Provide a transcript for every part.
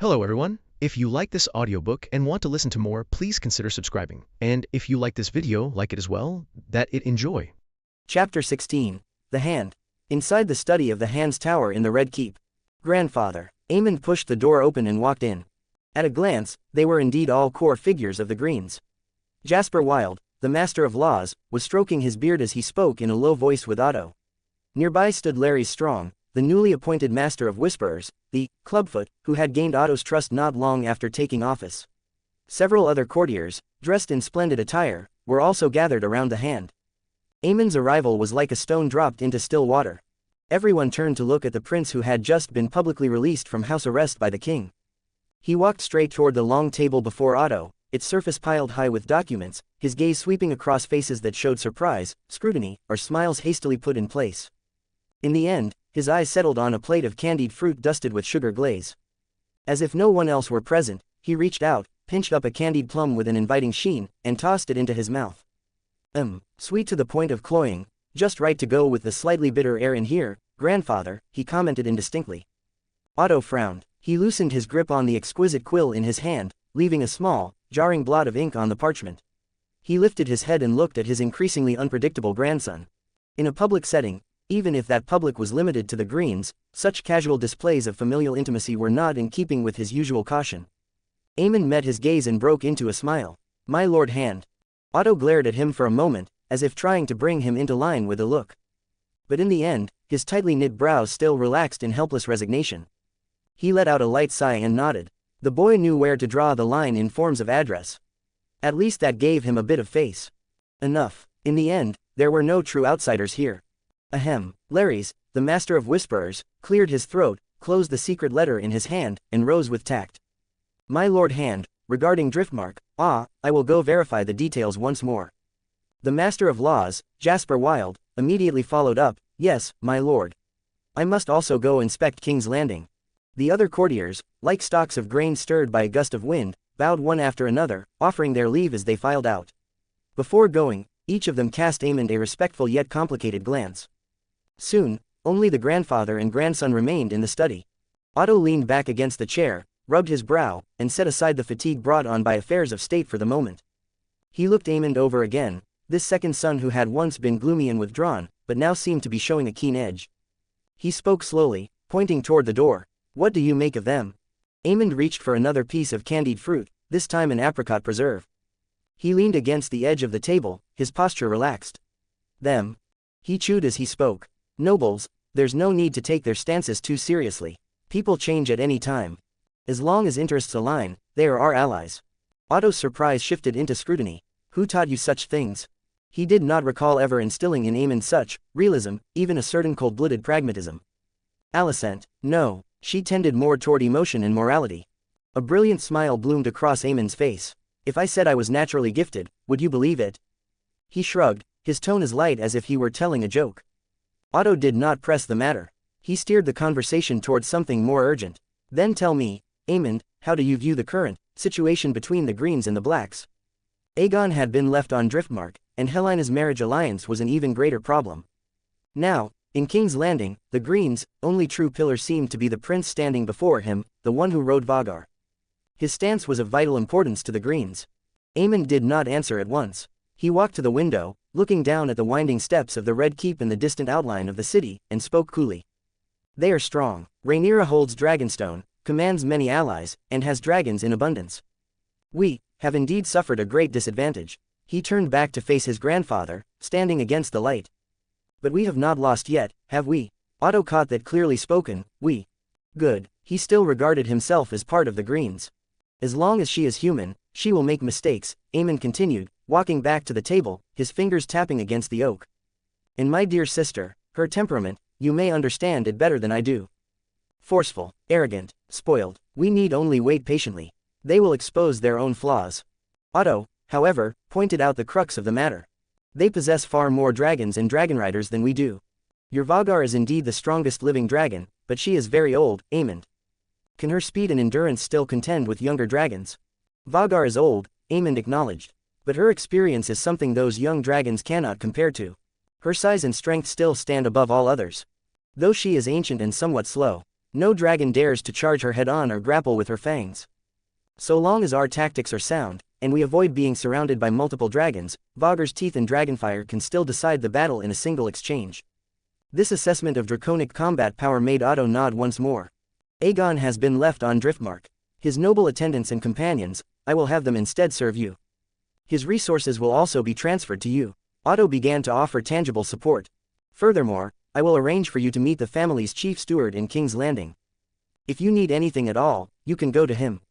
Hello everyone. If you like this audiobook and want to listen to more, please consider subscribing. And if you like this video, like it as well, that it enjoy. Chapter 16. The Hand. Inside the study of the Hand's Tower in the Red Keep. Grandfather. Aemond pushed the door open and walked in. At a glance, they were indeed all core figures of the Greens. Jasper Wilde, the Master of Laws, was stroking his beard as he spoke in a low voice with Otto. Nearby stood Larry Strong, the newly appointed Master of Whisperers, the Clubfoot, who had gained Otto's trust not long after taking office. Several other courtiers, dressed in splendid attire, were also gathered around the Hand. Aemond's arrival was like a stone dropped into still water. Everyone turned to look at the prince who had just been publicly released from house arrest by the king. He walked straight toward the long table before Otto, its surface piled high with documents, his gaze sweeping across faces that showed surprise, scrutiny, or smiles hastily put in place. In the end, his eyes settled on a plate of candied fruit dusted with sugar glaze. As if no one else were present, he reached out, pinched up a candied plum with an inviting sheen, and tossed it into his mouth. Sweet to the point of cloying, just right to go with the slightly bitter air in here, grandfather, he commented indistinctly. Otto frowned. He loosened his grip on the exquisite quill in his hand, leaving a small, jarring blot of ink on the parchment. He lifted his head and looked at his increasingly unpredictable grandson. In a public setting, even if that public was limited to the Greens, such casual displays of familial intimacy were not in keeping with his usual caution. Aemond met his gaze and broke into a smile. My Lord Hand. Otto glared at him for a moment, as if trying to bring him into line with a look. But in the end, his tightly knit brows still relaxed in helpless resignation. He let out a light sigh and nodded. The boy knew where to draw the line in forms of address. At least that gave him a bit of face. Enough. In the end, there were no true outsiders here. Ahem. Larry's, the Master of Whisperers, cleared his throat, closed the secret letter in his hand, and rose with tact. My Lord Hand, regarding Driftmark, I will go verify the details once more. The Master of Laws, Jasper Wilde, immediately followed up, yes, my lord. I must also go inspect King's Landing. The other courtiers, like stalks of grain stirred by a gust of wind, bowed one after another, offering their leave as they filed out. Before going, each of them cast Aemond a respectful yet complicated glance. Soon, only the grandfather and grandson remained in the study. Otto leaned back against the chair, rubbed his brow, and set aside the fatigue brought on by affairs of state for the moment. He looked Aemond over again, this second son who had once been gloomy and withdrawn, but now seemed to be showing a keen edge. He spoke slowly, pointing toward the door. What do you make of them? Aemond reached for another piece of candied fruit, this time an apricot preserve. He leaned against the edge of the table, his posture relaxed. Them. He chewed as he spoke. Nobles, there's no need to take their stances too seriously. People change at any time. As long as interests align, they are our allies. Otto's surprise shifted into scrutiny. Who taught you such things? He did not recall ever instilling in Aemond such realism, even a certain cold-blooded pragmatism. Alicent, no, she tended more toward emotion and morality. A brilliant smile bloomed across Aemond's face. If I said I was naturally gifted, would you believe it? He shrugged, his tone as light as if he were telling a joke. Otto did not press the matter. He steered the conversation toward something more urgent. Then tell me, Aemond, how do you view the current situation between the Greens and the Blacks? Aegon had been left on Driftmark, and Helaena's marriage alliance was an even greater problem. Now, in King's Landing, the Greens' only true pillar seemed to be the prince standing before him, the one who rode Vhagar. His stance was of vital importance to the Greens. Aemond did not answer at once. He walked to the window, looking down at the winding steps of the Red Keep in the distant outline of the city, and spoke coolly. They are strong. Rhaenyra holds Dragonstone, commands many allies, and has dragons in abundance. We have indeed suffered a great disadvantage. He turned back to face his grandfather, standing against the light. But we have not lost yet, have we? Otto caught that clearly spoken, we. Good. He still regarded himself as part of the Greens. As long as she is human, she will make mistakes, Aemond continued, walking back to the table, his fingers tapping against the oak. And my dear sister, her temperament, you may understand it better than I do. Forceful, arrogant, spoiled, we need only wait patiently. They will expose their own flaws. Otto, however, pointed out the crux of the matter. They possess far more dragons and dragonriders than we do. Your Vhagar is indeed the strongest living dragon, but she is very old, Aemond. Can her speed and endurance still contend with younger dragons? Vhagar is old, Aemond acknowledged. But her experience is something those young dragons cannot compare to. Her size and strength still stand above all others. Though she is ancient and somewhat slow. No dragon dares to charge her head-on or grapple with her fangs. So long as our tactics are sound, and we avoid being surrounded by multiple dragons, Vhagar's teeth and dragonfire can still decide the battle in a single exchange. This assessment of draconic combat power made Otto nod once more. Aegon has been left on Driftmark. His noble attendants and companions, I will have them instead serve you. His resources will also be transferred to you. Otto began to offer tangible support. Furthermore, I will arrange for you to meet the family's chief steward in King's Landing. If you need anything at all, you can go to him.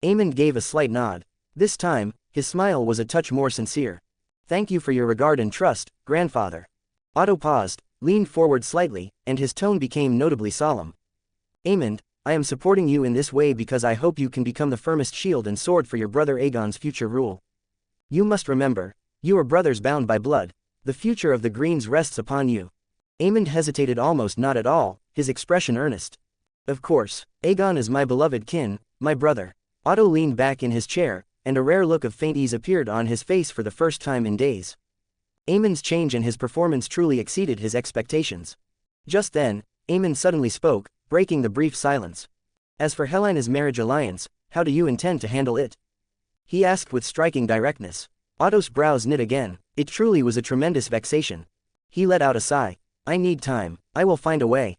Aemond gave a slight nod. This time, his smile was a touch more sincere. Thank you for your regard and trust, grandfather. Otto paused, leaned forward slightly, and his tone became notably solemn. Aemond, I am supporting you in this way because I hope you can become the firmest shield and sword for your brother Aegon's future rule. You must remember, you are brothers bound by blood. The future of the Greens rests upon you. Aemond hesitated almost not at all, his expression earnest. Of course, Aegon is my beloved kin, my brother. Otto leaned back in his chair, and a rare look of faint ease appeared on his face for the first time in days. Aemond's change and his performance truly exceeded his expectations. Just then, Aemond suddenly spoke, breaking the brief silence. As for Helaena's marriage alliance, how do you intend to handle it? He asked with striking directness. Otto's brows knit again. It truly was a tremendous vexation. He let out a sigh. I need time, I will find a way.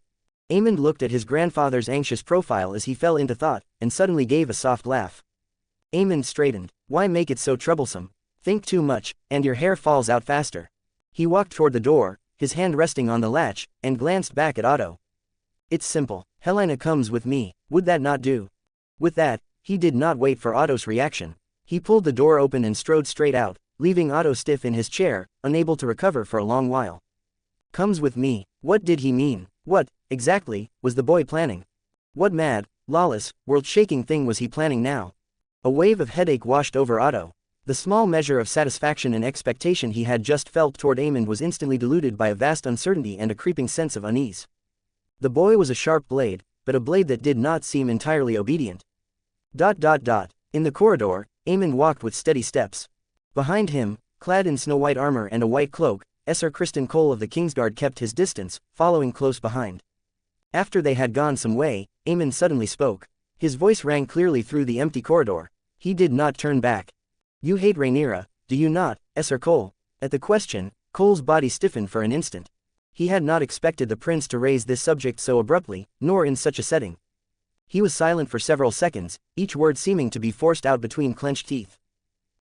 Aemond looked at his grandfather's anxious profile as he fell into thought, and suddenly gave a soft laugh. Aemond straightened. Why make it so troublesome? Think too much, and your hair falls out faster. He walked toward the door, his hand resting on the latch, and glanced back at Otto. It's simple. Helaena comes with me, would that not do? With that, he did not wait for Otto's reaction. He pulled the door open and strode straight out, leaving Otto stiff in his chair, unable to recover for a long while. Comes with me, what did he mean? What, exactly, was the boy planning? What mad, lawless, world-shaking thing was he planning now? A wave of headache washed over Otto. The small measure of satisfaction and expectation he had just felt toward Aemond was instantly diluted by a vast uncertainty and a creeping sense of unease. The boy was a sharp blade, but a blade that did not seem entirely obedient. In the corridor, Aemond walked with steady steps. Behind him, clad in snow-white armor and a white cloak, Sir Criston Cole of the Kingsguard kept his distance, following close behind. After they had gone some way, Aemond suddenly spoke. His voice rang clearly through the empty corridor. He did not turn back. You hate Rhaenyra, do you not, Sir Cole? At the question, Cole's body stiffened for an instant. He had not expected the prince to raise this subject so abruptly, nor in such a setting. He was silent for several seconds, each word seeming to be forced out between clenched teeth.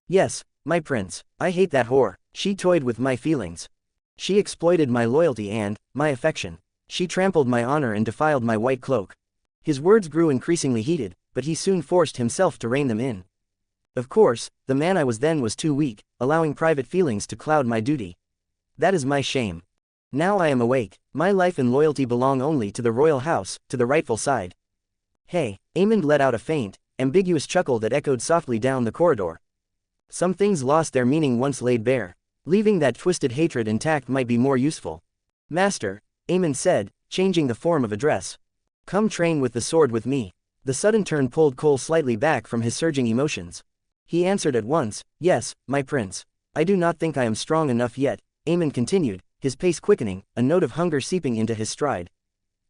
Yes, my prince, I hate that whore. She toyed with my feelings. She exploited my loyalty and my affection. She trampled my honor and defiled my white cloak. His words grew increasingly heated, but he soon forced himself to rein them in. Of course, the man I was then was too weak, allowing private feelings to cloud my duty. That is my shame. Now I am awake. My life and loyalty belong only to the royal house, to the rightful side. Hey, Aemond let out a faint, ambiguous chuckle that echoed softly down the corridor. Some things lost their meaning once laid bare. Leaving that twisted hatred intact might be more useful. Master, Aemond said, changing the form of address. Come train with the sword with me. The sudden turn pulled Cole slightly back from his surging emotions. He answered at once, yes, my prince. I do not think I am strong enough yet, Aemond continued, his pace quickening, a note of hunger seeping into his stride.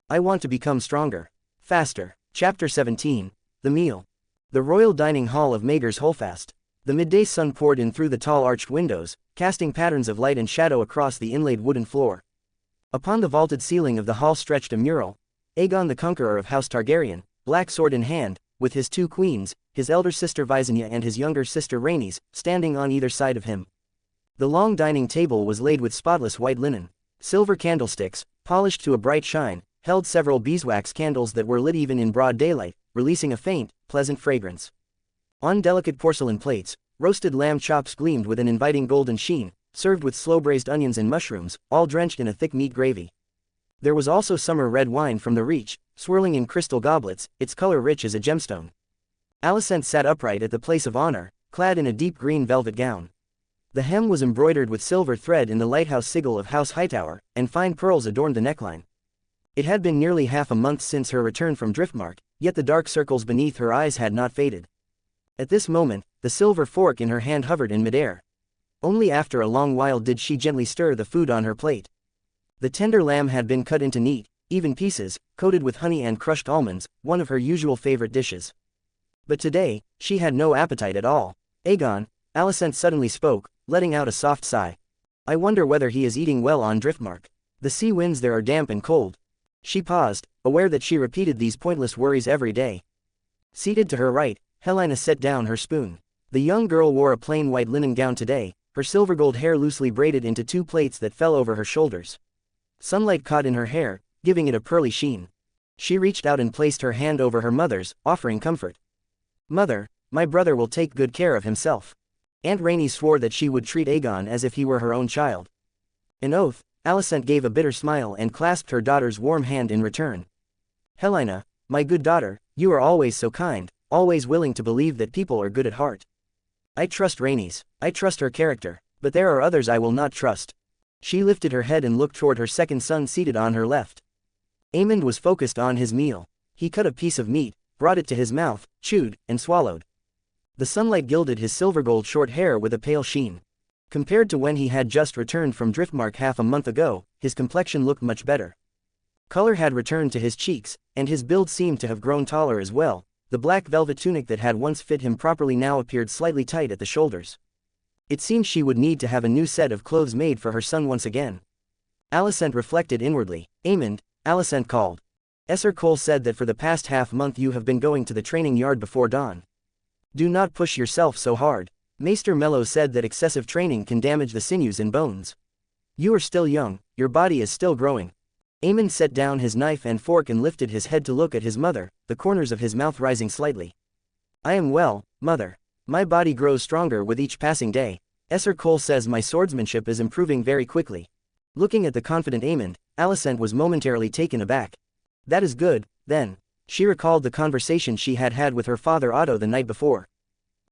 I want to become stronger. Faster. Chapter 17. The Meal. The royal dining hall of Maegor's Holdfast. The midday sun poured in through the tall arched windows, casting patterns of light and shadow across the inlaid wooden floor. Upon the vaulted ceiling of the hall stretched a mural. Aegon the Conqueror of House Targaryen, black sword in hand, with his two queens, his elder sister Visenya and his younger sister Rhaenys, standing on either side of him. The long dining table was laid with spotless white linen. Silver candlesticks, polished to a bright shine, held several beeswax candles that were lit even in broad daylight, releasing a faint, pleasant fragrance. On delicate porcelain plates, roasted lamb chops gleamed with an inviting golden sheen, served with slow-braised onions and mushrooms, all drenched in a thick meat gravy. There was also summer red wine from the Reach, swirling in crystal goblets, its color rich as a gemstone. Alicent sat upright at the place of honor, clad in a deep green velvet gown. The hem was embroidered with silver thread in the lighthouse sigil of House Hightower, and fine pearls adorned the neckline. It had been nearly half a month since her return from Driftmark, yet the dark circles beneath her eyes had not faded. At this moment, the silver fork in her hand hovered in midair. Only after a long while did she gently stir the food on her plate. The tender lamb had been cut into neat, even pieces, coated with honey and crushed almonds, one of her usual favorite dishes. But today, she had no appetite at all. Aegon, Alicent suddenly spoke, letting out a soft sigh. I wonder whether he is eating well on Driftmark. The sea winds there are damp and cold. She paused, aware that she repeated these pointless worries every day. Seated to her right, Helaena set down her spoon. The young girl wore a plain white linen gown today, her silver gold hair loosely braided into two plaits that fell over her shoulders. Sunlight caught in her hair, giving it a pearly sheen. She reached out and placed her hand over her mother's, offering comfort. Mother, my brother will take good care of himself. Aunt Rhaenys swore that she would treat Aegon as if he were her own child. An oath, Alicent gave a bitter smile and clasped her daughter's warm hand in return. Helaena, my good daughter, you are always so kind, always willing to believe that people are good at heart. I trust Rhaenys, I trust her character, but there are others I will not trust. She lifted her head and looked toward her second son seated on her left. Aemond was focused on his meal. He cut a piece of meat, brought it to his mouth, chewed, and swallowed. The sunlight gilded his silver-gold short hair with a pale sheen. Compared to when he had just returned from Driftmark half a month ago, his complexion looked much better. Color had returned to his cheeks, and his build seemed to have grown taller as well. The black velvet tunic that had once fit him properly now appeared slightly tight at the shoulders. It seemed she would need to have a new set of clothes made for her son once again. Alicent reflected inwardly. Aemond, Alicent called. Esser Cole said that for the past half-month you have been going to the training yard before dawn. Do not push yourself so hard. Maester Mello said that excessive training can damage the sinews and bones. You are still young, your body is still growing. Aemond set down his knife and fork and lifted his head to look at his mother, the corners of his mouth rising slightly. I am well, mother. My body grows stronger with each passing day. Esser Cole says my swordsmanship is improving very quickly. Looking at the confident Aemond, Alicent was momentarily taken aback. That is good, then. She recalled the conversation she had had with her father Otto the night before.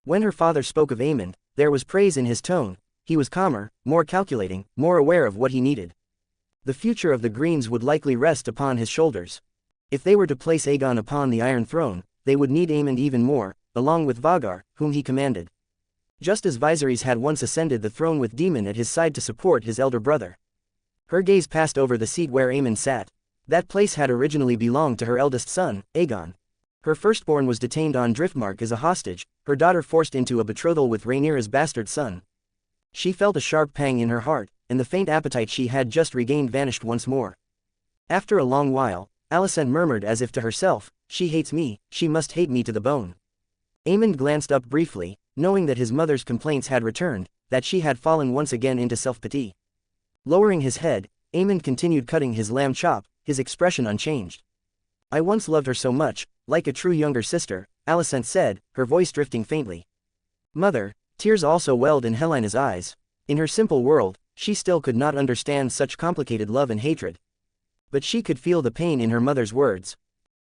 When her father spoke of Aemond, there was praise in his tone. He was calmer, more calculating, more aware of what he needed. The future of the Greens would likely rest upon his shoulders. If they were to place Aegon upon the Iron Throne, they would need Aemond even more, along with Vhagar, whom he commanded. Just as Viserys had once ascended the throne with Daemon at his side to support his elder brother. Her gaze passed over the seat where Aemond sat. That place had originally belonged to her eldest son, Aegon. Her firstborn was detained on Driftmark as a hostage, her daughter forced into a betrothal with Rhaenyra's bastard son. She felt a sharp pang in her heart, and the faint appetite she had just regained vanished once more. After a long while, Alicent murmured as if to herself, she hates me, she must hate me to the bone. Aemond glanced up briefly, knowing that his mother's complaints had returned, that she had fallen once again into self-pity. Lowering his head, Aemond continued cutting his lamb chop, his expression unchanged. I once loved her so much, like a true younger sister, Alicent said, her voice drifting faintly. Mother, tears also welled in Helaena's eyes. In her simple world, she still could not understand such complicated love and hatred. But she could feel the pain in her mother's words.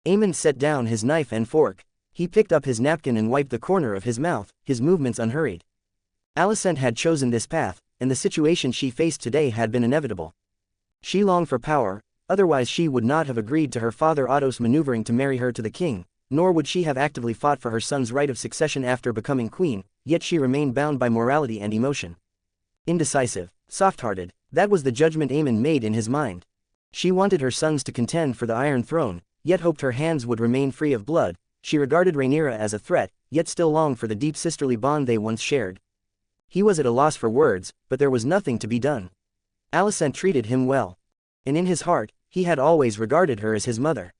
Aemond set down his knife and fork. He picked up his napkin and wiped the corner of his mouth, his movements unhurried. Alicent had chosen this path, and the situation she faced today had been inevitable. She longed for power, otherwise she would not have agreed to her father Otto's maneuvering to marry her to the king, nor would she have actively fought for her son's right of succession after becoming queen, yet she remained bound by morality and emotion. Indecisive, soft-hearted, that was the judgment Aemond made in his mind. She wanted her sons to contend for the Iron Throne, yet hoped her hands would remain free of blood. She regarded Rhaenyra as a threat, yet still longed for the deep sisterly bond they once shared. He was at a loss for words, but there was nothing to be done. Alicent treated him well. And in his heart, he had always regarded her as his mother.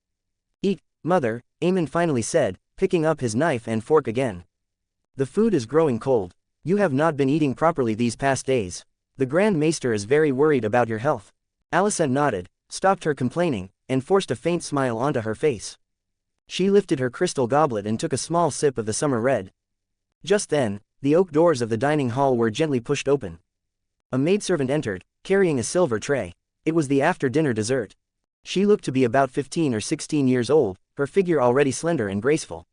Eat, mother, Aemond finally said, picking up his knife and fork again. The food is growing cold. You have not been eating properly these past days. The Grand Maester is very worried about your health. Alicent nodded, stopped her complaining, and forced a faint smile onto her face. She lifted her crystal goblet and took a small sip of the summer red. Just then, the oak doors of the dining hall were gently pushed open. A maidservant entered, carrying a silver tray. It was the after-dinner dessert. She looked to be about 15 or 16 years old, her figure already slender and graceful.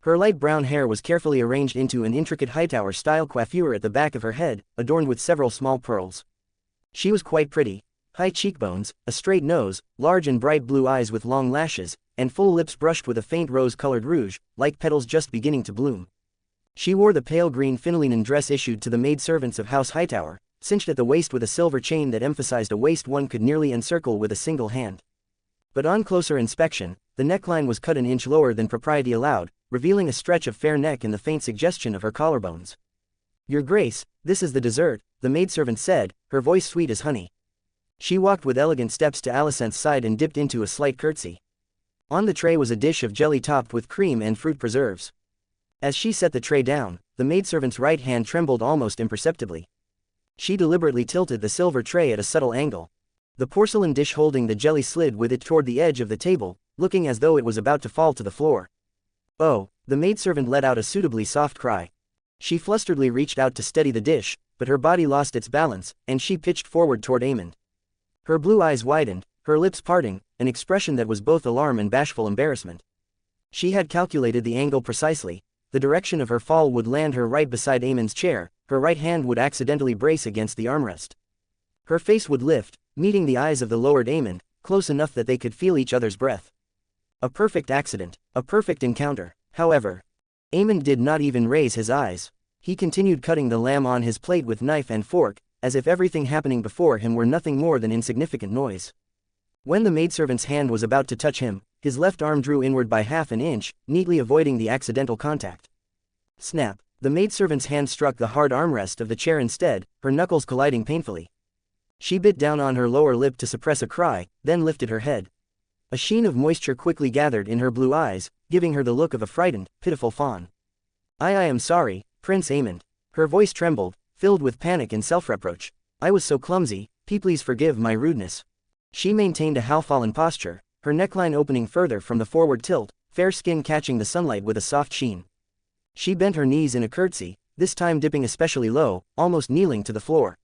Her light brown hair was carefully arranged into an intricate Hightower-style coiffure at the back of her head, adorned with several small pearls. She was quite pretty. High cheekbones, a straight nose, large and bright blue eyes with long lashes, and full lips brushed with a faint rose-colored rouge, like petals just beginning to bloom. She wore the pale green fine dress issued to the maidservants of House Hightower, cinched at the waist with a silver chain that emphasized a waist one could nearly encircle with a single hand. But on closer inspection, the neckline was cut an inch lower than propriety allowed, revealing a stretch of fair neck and the faint suggestion of her collarbones. "Your Grace, this is the dessert," the maidservant said, her voice sweet as honey. She walked with elegant steps to Alicent's side and dipped into a slight curtsy. On the tray was a dish of jelly topped with cream and fruit preserves. As she set the tray down, the maidservant's right hand trembled almost imperceptibly. She deliberately tilted the silver tray at a subtle angle. The porcelain dish holding the jelly slid with it toward the edge of the table, looking as though it was about to fall to the floor. "Oh," the maidservant let out a suitably soft cry. She flusteredly reached out to steady the dish, but her body lost its balance, and she pitched forward toward Aemond. Her blue eyes widened, her lips parting, an expression that was both alarm and bashful embarrassment. She had calculated the angle precisely. The direction of her fall would land her right beside Aemond's chair, her right hand would accidentally brace against the armrest. Her face would lift, meeting the eyes of the lowered Aemond, close enough that they could feel each other's breath. A perfect accident, a perfect encounter. However, Aemond did not even raise his eyes. He continued cutting the lamb on his plate with knife and fork, as if everything happening before him were nothing more than insignificant noise. When the maidservant's hand was about to touch him, his left arm drew inward by half an inch, neatly avoiding the accidental contact. Snap! The maidservant's hand struck the hard armrest of the chair instead, her knuckles colliding painfully. She bit down on her lower lip to suppress a cry, then lifted her head. A sheen of moisture quickly gathered in her blue eyes, giving her the look of a frightened, pitiful fawn. I am sorry, Prince Aemond." Her voice trembled, filled with panic and self-reproach. "I was so clumsy, please forgive my rudeness." She maintained a half-fallen posture, her neckline opening further from the forward tilt, fair skin catching the sunlight with a soft sheen. She bent her knees in a curtsy, this time dipping especially low, almost kneeling to the floor.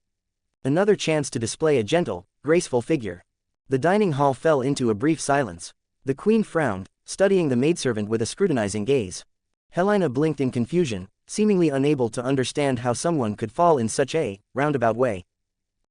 Another chance to display a gentle, graceful figure. The dining hall fell into a brief silence. The queen frowned, studying the maidservant with a scrutinizing gaze. Helena blinked in confusion, seemingly unable to understand how someone could fall in such a roundabout way.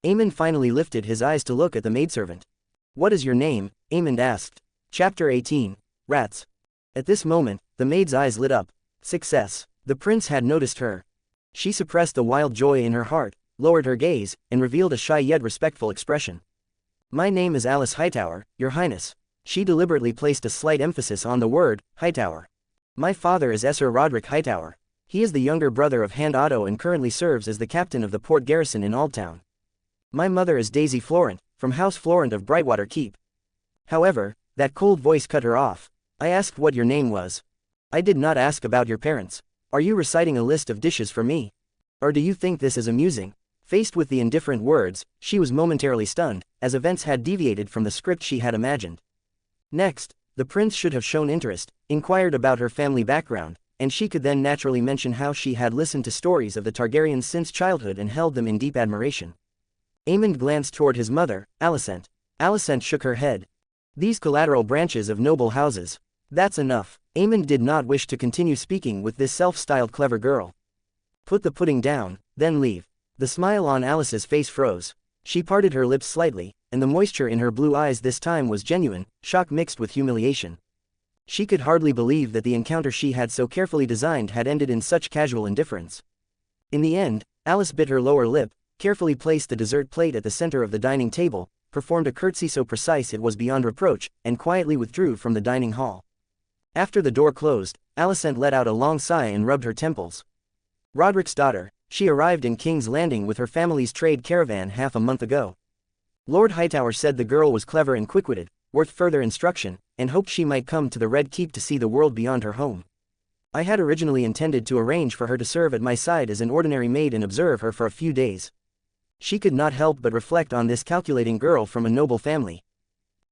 Aemond finally lifted his eyes to look at the maidservant. "What is your name?" Aemond asked. Chapter 18. Rats. At this moment, the maid's eyes lit up. Success. The prince had noticed her. She suppressed the wild joy in her heart, lowered her gaze, and revealed a shy yet respectful expression. "My name is Alice Hightower, Your Highness." She deliberately placed a slight emphasis on the word, Hightower. "My father is Sir Roderick Hightower. He is the younger brother of Hand Otto and currently serves as the captain of the port garrison in Aldtown. My mother is Daisy Florent, from House Florent of Brightwater Keep." However, that cold voice cut her off. "I asked what your name was. I did not ask about your parents. Are you reciting a list of dishes for me? Or do you think this is amusing?" Faced with the indifferent words, she was momentarily stunned, as events had deviated from the script she had imagined. Next, the prince should have shown interest, inquired about her family background, and she could then naturally mention how she had listened to stories of the Targaryens since childhood and held them in deep admiration. Aemond glanced toward his mother, Alicent. Alicent shook her head. "These collateral branches of noble houses. That's enough." Aemond did not wish to continue speaking with this self-styled clever girl. "Put the pudding down, then leave." The smile on Alice's face froze. She parted her lips slightly, and the moisture in her blue eyes this time was genuine, shock mixed with humiliation. She could hardly believe that the encounter she had so carefully designed had ended in such casual indifference. In the end, Alice bit her lower lip, carefully placed the dessert plate at the center of the dining table, performed a curtsy so precise it was beyond reproach, and quietly withdrew from the dining hall. After the door closed, Alicent let out a long sigh and rubbed her temples. Roderick's daughter, she arrived in King's Landing with her family's trade caravan half a month ago. Lord Hightower said the girl was clever and quick-witted, worth further instruction, and hoped she might come to the Red Keep to see the world beyond her home. I had originally intended to arrange for her to serve at my side as an ordinary maid and observe her for a few days. She could not help but reflect on this calculating girl from a noble family.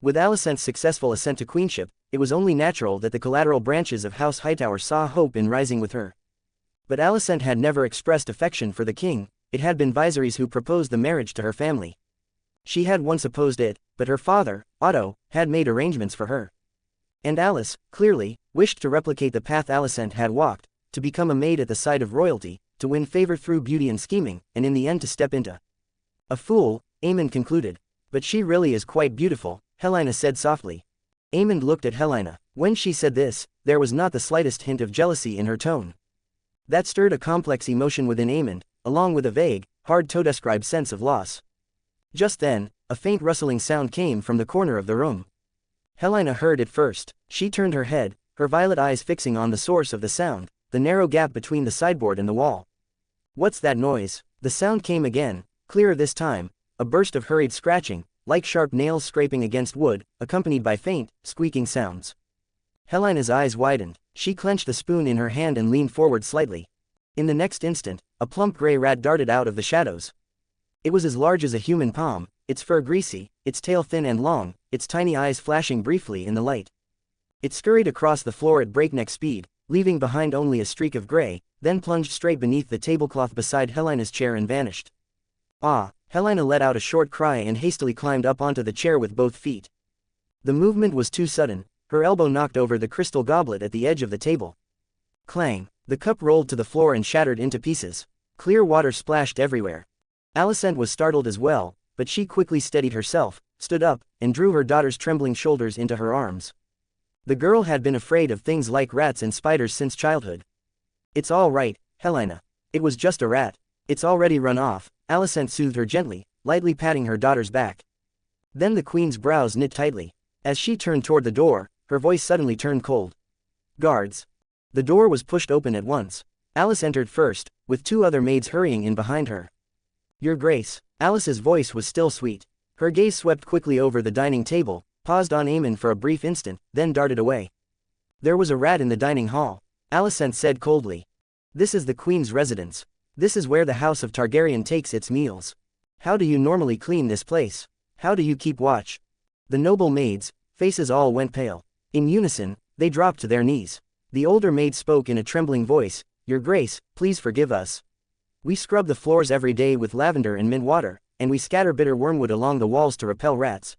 With Alicent's successful ascent to queenship, it was only natural that the collateral branches of House Hightower saw hope in rising with her. But Alicent had never expressed affection for the king, it had been Viserys who proposed the marriage to her family. She had once opposed it, but her father, Otto, had made arrangements for her. And Alice, clearly, wished to replicate the path Alicent had walked, to become a maid at the side of royalty, to win favor through beauty and scheming, and in the end to step into. A fool, Aemond concluded. "But she really is quite beautiful," Helena said softly. Aemond looked at Helena. When she said this, there was not the slightest hint of jealousy in her tone. That stirred a complex emotion within Aemond, along with a vague, hard-to-describe sense of loss. Just then, a faint rustling sound came from the corner of the room. Helena heard it first. She turned her head, her violet eyes fixing on the source of the sound, the narrow gap between the sideboard and the wall. What's that noise? The sound came again, clearer this time, a burst of hurried scratching, like sharp nails scraping against wood, accompanied by faint, squeaking sounds. Helena's eyes widened. She clenched the spoon in her hand and leaned forward slightly. In the next instant, a plump gray rat darted out of the shadows. It was as large as a human palm, its fur greasy, its tail thin and long, its tiny eyes flashing briefly in the light. It scurried across the floor at breakneck speed, leaving behind only a streak of gray, then plunged straight beneath the tablecloth beside Helena's chair and vanished. Ah! Helena let out a short cry and hastily climbed up onto the chair with both feet. The movement was too sudden, her elbow knocked over the crystal goblet at the edge of the table. Clang! The cup rolled to the floor and shattered into pieces. Clear water splashed everywhere. Alicent was startled as well, but she quickly steadied herself, stood up, and drew her daughter's trembling shoulders into her arms. The girl had been afraid of things like rats and spiders since childhood. It's all right, Helena. It was just a rat. It's already run off, Alicent soothed her gently, lightly patting her daughter's back. Then the queen's brows knit tightly. As she turned toward the door, her voice suddenly turned cold. Guards. The door was pushed open at once. Alice entered first, with two other maids hurrying in behind her. Your Grace. Alice's voice was still sweet. Her gaze swept quickly over the dining table, paused on Aemond for a brief instant, then darted away. There was a rat in the dining hall, Alicent said coldly. This is the Queen's residence. This is where the House of Targaryen takes its meals. How do you normally clean this place? How do you keep watch? The noble maids, faces all went pale. In unison, they dropped to their knees. The older maid spoke in a trembling voice, Your Grace, please forgive us. We scrub the floors every day with lavender and mint water, and we scatter bitter wormwood along the walls to repel rats.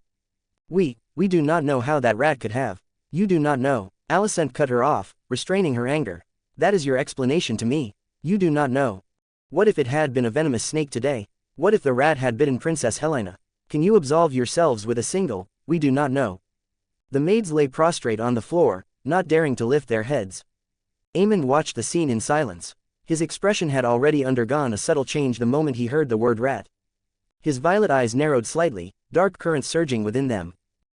We do not know how that rat could have. You do not know. Alicent cut her off, restraining her anger. That is your explanation to me. You do not know. What if it had been a venomous snake today? What if the rat had bitten Princess Helena? Can you absolve yourselves with a single, we do not know? The maids lay prostrate on the floor, not daring to lift their heads. Aemond watched the scene in silence. His expression had already undergone a subtle change the moment he heard the word rat. His violet eyes narrowed slightly, dark currents surging within them.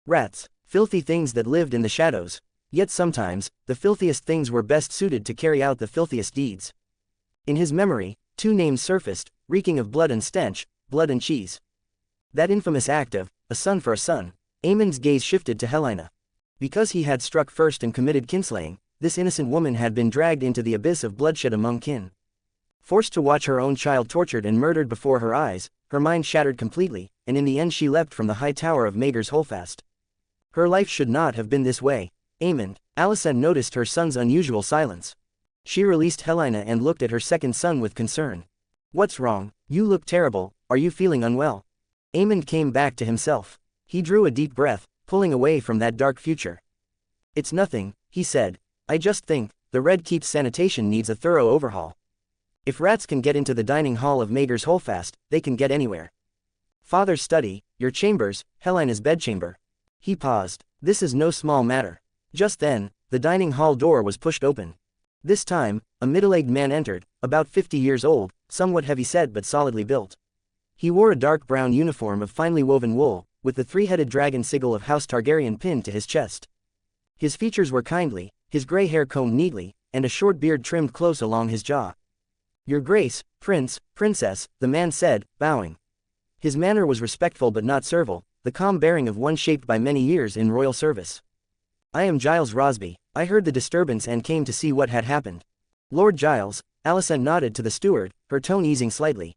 Rats, filthy things that lived in the shadows. Yet sometimes, the filthiest things were best suited to carry out the filthiest deeds. In his memory, two names surfaced, reeking of blood and stench, blood and cheese. That infamous act of, a son for a son. Aemond's gaze shifted to Helena. Because he had struck first and committed kinslaying, this innocent woman had been dragged into the abyss of bloodshed among kin. Forced to watch her own child tortured and murdered before her eyes, her mind shattered completely, and in the end she leapt from the high tower of Maegor's Holdfast. Her life should not have been this way. Aemond, Alicent noticed her son's unusual silence. She released Helena and looked at her second son with concern. What's wrong? You look terrible, are you feeling unwell? Aemond came back to himself. He drew a deep breath, pulling away from that dark future. It's nothing, he said. I just think, the Red Keep's sanitation needs a thorough overhaul. If rats can get into the dining hall of Maegor's Holdfast, they can get anywhere. Father's study, your chambers, Helena's bedchamber. He paused. This is no small matter. Just then, the dining hall door was pushed open. This time, a middle-aged man entered, about 50 years old, somewhat heavy-set but solidly built. He wore a dark brown uniform of finely woven wool, with the three-headed dragon sigil of House Targaryen pinned to his chest. His features were kindly, his gray hair combed neatly, and a short beard trimmed close along his jaw. Your Grace, Prince, Princess, the man said, bowing. His manner was respectful but not servile, the calm bearing of one shaped by many years in royal service. I am Giles Rosby. I heard the disturbance and came to see what had happened. Lord Giles, Alicent nodded to the steward, her tone easing slightly.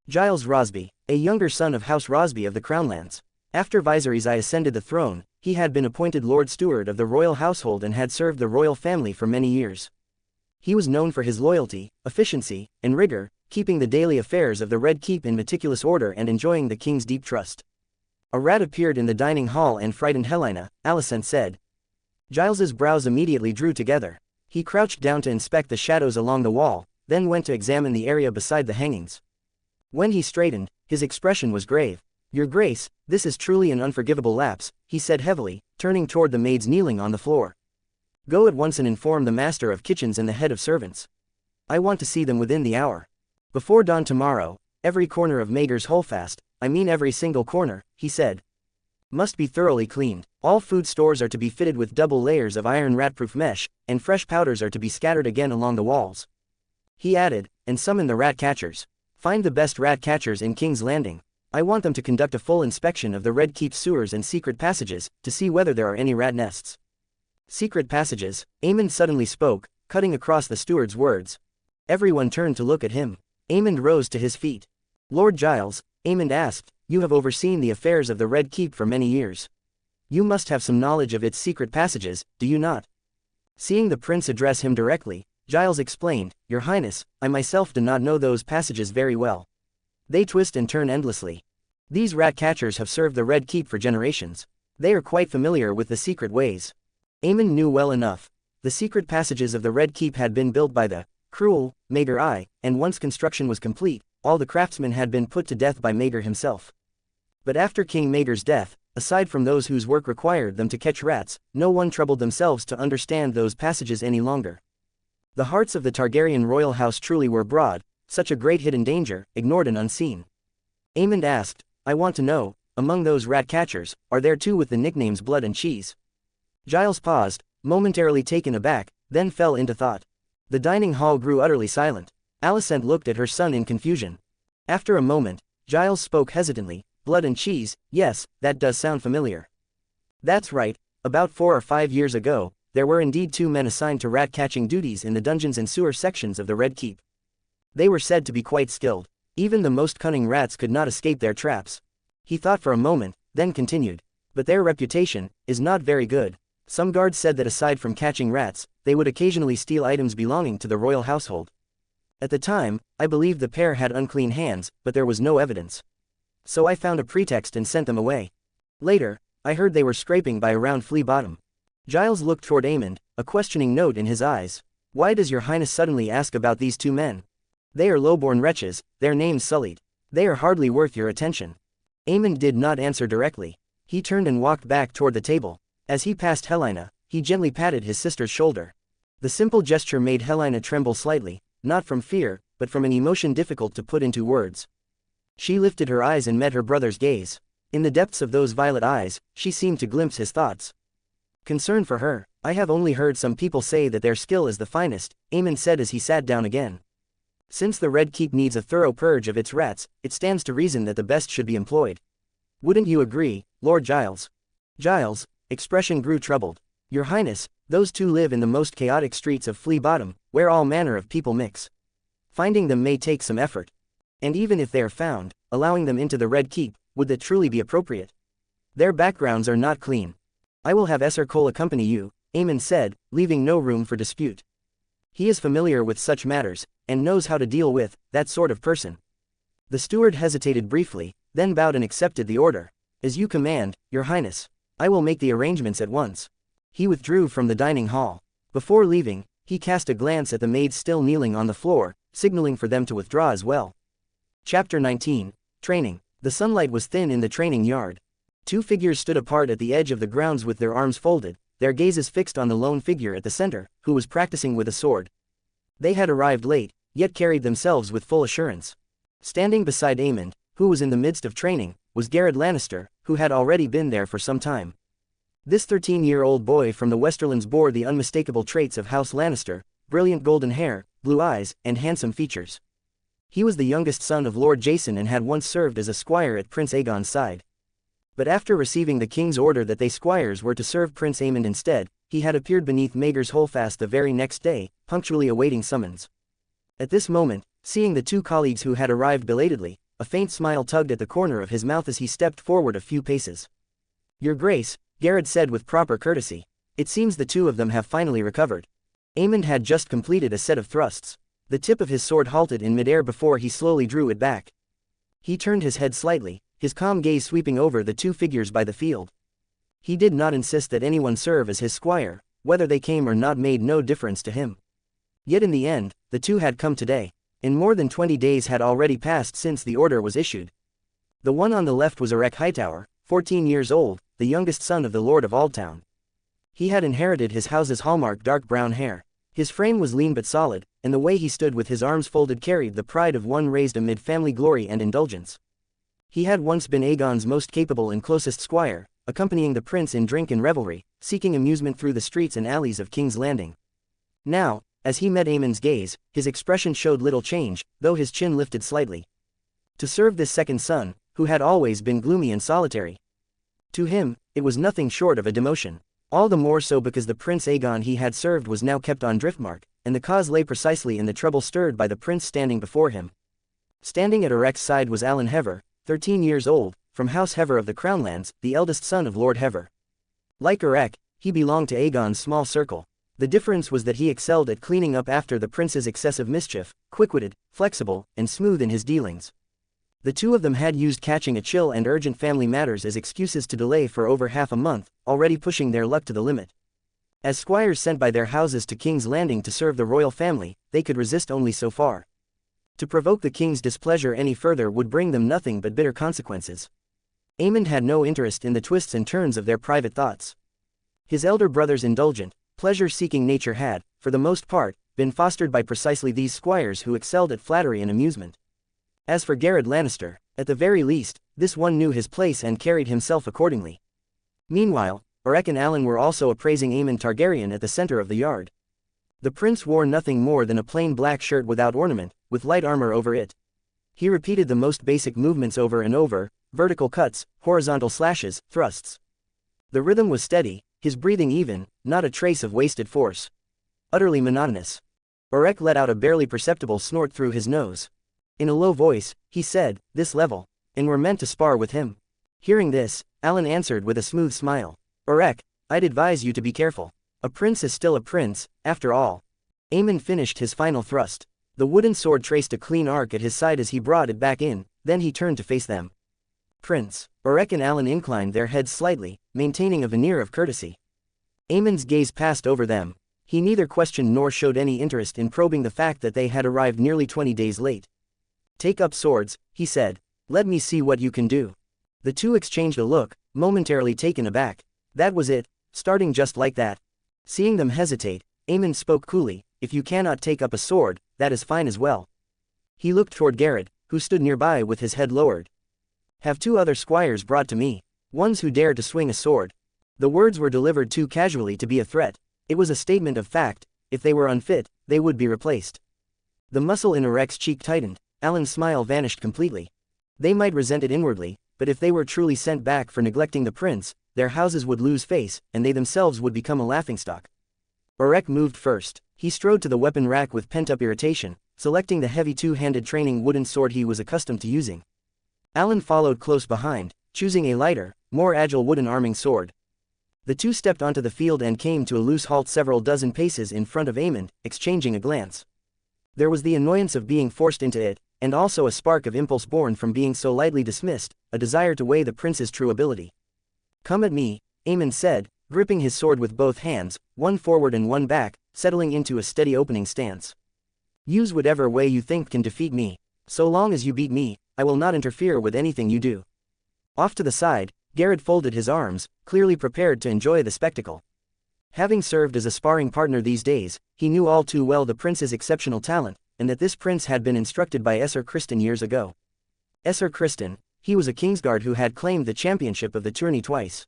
Giles Rosby, a younger son of House Rosby of the Crownlands. After Viserys I ascended the throne, he had been appointed Lord Steward of the royal household and had served the royal family for many years. He was known for his loyalty, efficiency, and rigor, keeping the daily affairs of the Red Keep in meticulous order and enjoying the king's deep trust. A rat appeared in the dining hall and frightened Helena, Alicent said. Giles's brows immediately drew together. He crouched down to inspect the shadows along the wall, then went to examine the area beside the hangings. When he straightened, his expression was grave. Your Grace, this is truly an unforgivable lapse, he said heavily, turning toward the maids kneeling on the floor. Go at once and inform the master of kitchens and the head of servants. I want to see them within the hour. Before dawn tomorrow, every corner of Maegor's Holdfast, I mean every single corner, he said. Must be thoroughly cleaned. All food stores are to be fitted with double layers of iron rat-proof mesh, and fresh powders are to be scattered again along the walls. He added, and summon the rat catchers. Find the best rat catchers in King's Landing. I want them to conduct a full inspection of the Red Keep sewers and secret passages, to see whether there are any rat nests. Secret passages, Aemond suddenly spoke, cutting across the steward's words. Everyone turned to look at him. Aemond rose to his feet. Lord Giles, Aemond asked, you have overseen the affairs of the Red Keep for many years. You must have some knowledge of its secret passages, do you not? Seeing the prince address him directly, Giles explained, Your Highness, I myself do not know those passages very well. They twist and turn endlessly. These rat catchers have served the Red Keep for generations. They are quite familiar with the secret ways. Aemond knew well enough. The secret passages of the Red Keep had been built by the cruel Vhagar, and once construction was complete, all the craftsmen had been put to death by Vhagar himself. But after King Vhagar's death, aside from those whose work required them to catch rats, no one troubled themselves to understand those passages any longer. The hearts of the Targaryen royal house truly were broad, such a great hidden danger, ignored and unseen. Aemond asked, I want to know, among those rat catchers, are there two with the nicknames Blood and Cheese? Giles paused, momentarily taken aback, then fell into thought. The dining hall grew utterly silent. Alicent looked at her son in confusion. After a moment, Giles spoke hesitantly, Blood and Cheese, yes, that does sound familiar. That's right, about 4 or 5 years ago, there were indeed 2 men assigned to rat-catching duties in the dungeons and sewer sections of the Red Keep. They were said to be quite skilled. Even the most cunning rats could not escape their traps. He thought for a moment, then continued. But their reputation is not very good. Some guards said that aside from catching rats, they would occasionally steal items belonging to the royal household. At the time, I believed the pair had unclean hands, but there was no evidence. So I found a pretext and sent them away. Later, I heard they were scraping by around Flea Bottom. Giles looked toward Aemond, a questioning note in his eyes. Why does your highness suddenly ask about these 2 men? They are low-born wretches, their names sullied. They are hardly worth your attention. Aemond did not answer directly. He turned and walked back toward the table. As he passed Helena, he gently patted his sister's shoulder. The simple gesture made Helena tremble slightly, not from fear, but from an emotion difficult to put into words. She lifted her eyes and met her brother's gaze. In the depths of those violet eyes, she seemed to glimpse his thoughts. Concern for her, I have only heard some people say that their skill is the finest, Aemond said as he sat down again. Since the Red Keep needs a thorough purge of its rats, it stands to reason that the best should be employed. Wouldn't you agree, Lord Giles? Giles' expression grew troubled. Your Highness, those 2 live in the most chaotic streets of Flea Bottom, where all manner of people mix. Finding them may take some effort. And even if they are found, allowing them into the Red Keep, would that truly be appropriate? Their backgrounds are not clean. I will have Esser Cole accompany you, Aemond said, leaving no room for dispute. He is familiar with such matters, and knows how to deal with that sort of person. The steward hesitated briefly, then bowed and accepted the order. As you command, Your Highness. I will make the arrangements at once. He withdrew from the dining hall. Before leaving, he cast a glance at the maids still kneeling on the floor, signaling for them to withdraw as well. Chapter 19, Training. The sunlight was thin in the training yard. 2 figures stood apart at the edge of the grounds with their arms folded, their gazes fixed on the lone figure at the center, who was practicing with a sword. They had arrived late, yet carried themselves with full assurance. Standing beside Aemond, who was in the midst of training, was Garrett Lannister, who had already been there for some time. This 13-year-old boy from the Westerlands bore the unmistakable traits of House Lannister, brilliant golden hair, blue eyes, and handsome features. He was the youngest son of Lord Jason and had once served as a squire at Prince Aegon's side. But after receiving the king's order that they squires were to serve Prince Aemond instead, he had appeared beneath Vhagar's holdfast the very next day, punctually awaiting summons. At this moment, seeing the 2 colleagues who had arrived belatedly, a faint smile tugged at the corner of his mouth as he stepped forward a few paces. Your Grace, Garrett said with proper courtesy. It seems the 2 of them have finally recovered. Aemond had just completed a set of thrusts. The tip of his sword halted in midair before he slowly drew it back. He turned his head slightly, his calm gaze sweeping over the 2 figures by the field. He did not insist that anyone serve as his squire, whether they came or not made no difference to him. Yet in the end, the 2 had come today, and more than 20 days had already passed since the order was issued. The one on the left was Erek Hightower, 14 years old, the youngest son of the Lord of Aldtown. He had inherited his house's hallmark dark brown hair. His frame was lean but solid, and the way he stood with his arms folded carried the pride of one raised amid family glory and indulgence. He had once been Aegon's most capable and closest squire, accompanying the prince in drink and revelry, seeking amusement through the streets and alleys of King's Landing. Now, as he met Aemond's gaze, his expression showed little change, though his chin lifted slightly. To serve this second son, who had always been gloomy and solitary. To him, it was nothing short of a demotion. All the more so because the Prince Aegon he had served was now kept on Driftmark, and the cause lay precisely in the trouble stirred by the prince standing before him. Standing at Erek's side was Alan Hever, 13 years old, from House Hever of the Crownlands, the eldest son of Lord Hever. Like Erek, he belonged to Aegon's small circle. The difference was that he excelled at cleaning up after the prince's excessive mischief, quick-witted, flexible, and smooth in his dealings. The two of them had used catching a chill and urgent family matters as excuses to delay for over half a month, already pushing their luck to the limit. As squires sent by their houses to King's Landing to serve the royal family, they could resist only so far. To provoke the king's displeasure any further would bring them nothing but bitter consequences. Aemond had no interest in the twists and turns of their private thoughts. His elder brother's indulgent, pleasure-seeking nature had, for the most part, been fostered by precisely these squires who excelled at flattery and amusement. As for Garrett Lannister, at the very least, this one knew his place and carried himself accordingly. Meanwhile, Erek and Alan were also appraising Aemond Targaryen at the center of the yard. The prince wore nothing more than a plain black shirt without ornament, with light armor over it. He repeated the most basic movements over and over, vertical cuts, horizontal slashes, thrusts. The rhythm was steady, his breathing even, not a trace of wasted force. Utterly monotonous. Erek let out a barely perceptible snort through his nose. In a low voice, he said, "This level, and we're meant to spar with him." Hearing this, Alan answered with a smooth smile. "Erek, I'd advise you to be careful. A prince is still a prince, after all." Aemond finished his final thrust. The wooden sword traced a clean arc at his side as he brought it back in, then he turned to face them. "Prince." Erek and Alan inclined their heads slightly, maintaining a veneer of courtesy. Aemond's gaze passed over them. He neither questioned nor showed any interest in probing the fact that they had arrived nearly 20 days late. "Take up swords," he said. "Let me see what you can do." The two exchanged a look, momentarily taken aback. That was it, starting just like that. Seeing them hesitate, Aemond spoke coolly, "If you cannot take up a sword, that is fine as well." He looked toward Garrett, who stood nearby with his head lowered. "Have 2 other squires brought to me, ones who dare to swing a sword." The words were delivered too casually to be a threat. It was a statement of fact. If they were unfit, they would be replaced. The muscle in Erek's cheek tightened. Alan's smile vanished completely. They might resent it inwardly, but if they were truly sent back for neglecting the prince, their houses would lose face, and they themselves would become a laughingstock. Erek moved first. He strode to the weapon rack with pent-up irritation, selecting the heavy 2-handed training wooden sword he was accustomed to using. Alan followed close behind, choosing a lighter, more agile wooden arming sword. The two stepped onto the field and came to a loose halt several dozen paces in front of Aemond, exchanging a glance. There was the annoyance of being forced into it, and also a spark of impulse born from being so lightly dismissed, a desire to weigh the prince's true ability. "Come at me," Aemond said, gripping his sword with both hands, one forward and one back, settling into a steady opening stance. "Use whatever way you think can defeat me. So long as you beat me, I will not interfere with anything you do." Off to the side, Garrett folded his arms, clearly prepared to enjoy the spectacle. Having served as a sparring partner these days, he knew all too well the prince's exceptional talent, and that this prince had been instructed by Esser Criston years ago. Esser Criston, he was a Kingsguard who had claimed the championship of the tourney twice.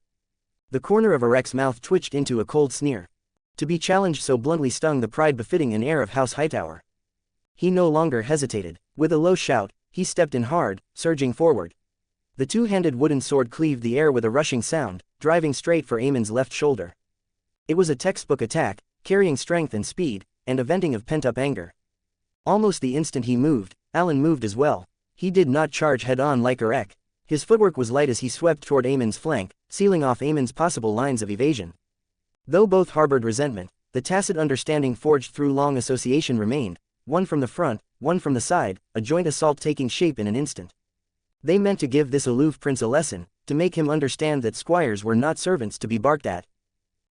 The corner of Erek's mouth twitched into a cold sneer. To be challenged so bluntly stung the pride befitting an heir of House Hightower. He no longer hesitated. With a low shout, he stepped in hard, surging forward. The 2-handed wooden sword cleaved the air with a rushing sound, driving straight for Aemond's left shoulder. It was a textbook attack, carrying strength and speed, and a venting of pent-up anger. Almost the instant he moved, Alan moved as well. He did not charge head-on like Erek. His footwork was light as he swept toward Aemond's flank, sealing off Aemond's possible lines of evasion. Though both harbored resentment, the tacit understanding forged through long association remained, one from the front, one from the side, a joint assault taking shape in an instant. They meant to give this aloof prince a lesson, to make him understand that squires were not servants to be barked at.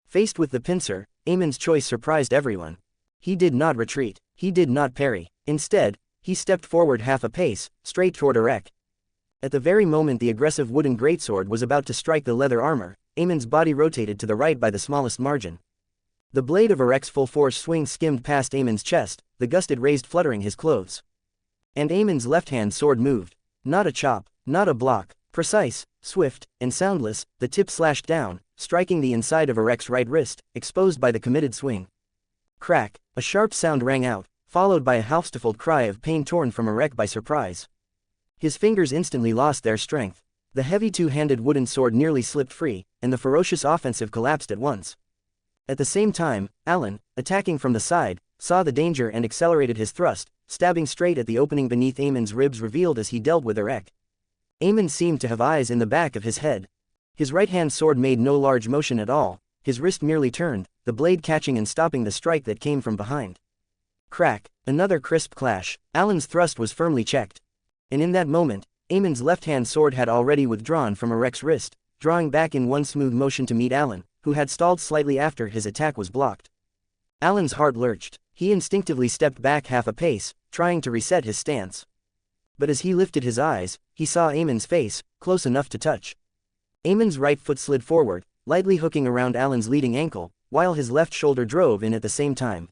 Faced with the pincer, Aemond's choice surprised everyone. He did not retreat. He did not parry. Instead, he stepped forward half a pace, straight toward Erek. At the very moment the aggressive wooden greatsword was about to strike the leather armor, Aemond's body rotated to the right by the smallest margin. The blade of Erek's full-force swing skimmed past Aemond's chest, the gust it raised fluttering his clothes. And Aemond's left-hand sword moved. Not a chop, not a block, precise, Swift and soundless, the tip slashed down, striking the inside of Arek's right wrist, exposed by the committed swing. Crack, a sharp sound rang out, followed by a half-stifled cry of pain torn from Arek by surprise. His fingers instantly lost their strength. The heavy two-handed wooden sword nearly slipped free, and the ferocious offensive collapsed at once. At the same time, Alan, attacking from the side, saw the danger and accelerated his thrust, stabbing straight at the opening beneath Aemond's ribs revealed as he dealt with Arek. Aemond seemed to have eyes in the back of his head. His right-hand sword made no large motion at all, his wrist merely turned, the blade catching and stopping the strike that came from behind. Crack, another crisp clash, Alan's thrust was firmly checked. And in that moment, Aemond's left-hand sword had already withdrawn from Arek's wrist, drawing back in one smooth motion to meet Alan, who had stalled slightly after his attack was blocked. Alan's heart lurched. He instinctively stepped back half a pace, trying to reset his stance. But as he lifted his eyes, he saw Aemond's face, close enough to touch. Aemond's right foot slid forward, lightly hooking around Alan's leading ankle, while his left shoulder drove in at the same time.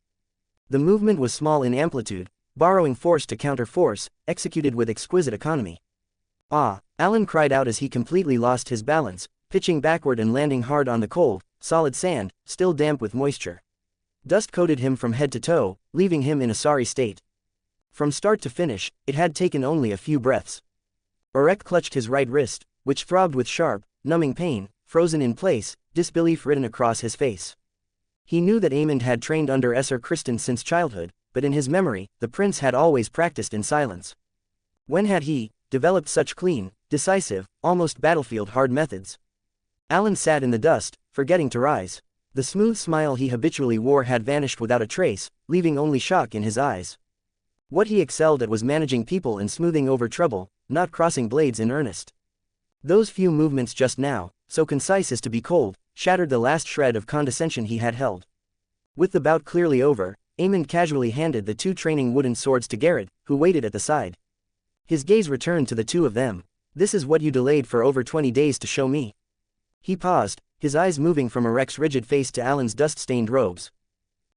The movement was small in amplitude, borrowing force to counter force, executed with exquisite economy. Ah! Alan cried out as he completely lost his balance, pitching backward and landing hard on the cold, solid sand, still damp with moisture. Dust coated him from head to toe, leaving him in a sorry state. From start to finish, it had taken only a few breaths. Arek clutched his right wrist, which throbbed with sharp, numbing pain, frozen in place, disbelief written across his face. He knew that Aemond had trained under Esser Criston since childhood, but in his memory, the prince had always practiced in silence. When had he developed such clean, decisive, almost battlefield-hard methods? Alan sat in the dust, forgetting to rise. The smooth smile he habitually wore had vanished without a trace, leaving only shock in his eyes. What he excelled at was managing people and smoothing over trouble, not crossing blades in earnest. Those few movements just now, so concise as to be cold, shattered the last shred of condescension he had held. With the bout clearly over, Aemond casually handed the two training wooden swords to Garrett, who waited at the side. His gaze returned to the two of them. "This is what you delayed for over 20 days to show me." He paused, his eyes moving from Arek's rigid face to Alan's dust-stained robes.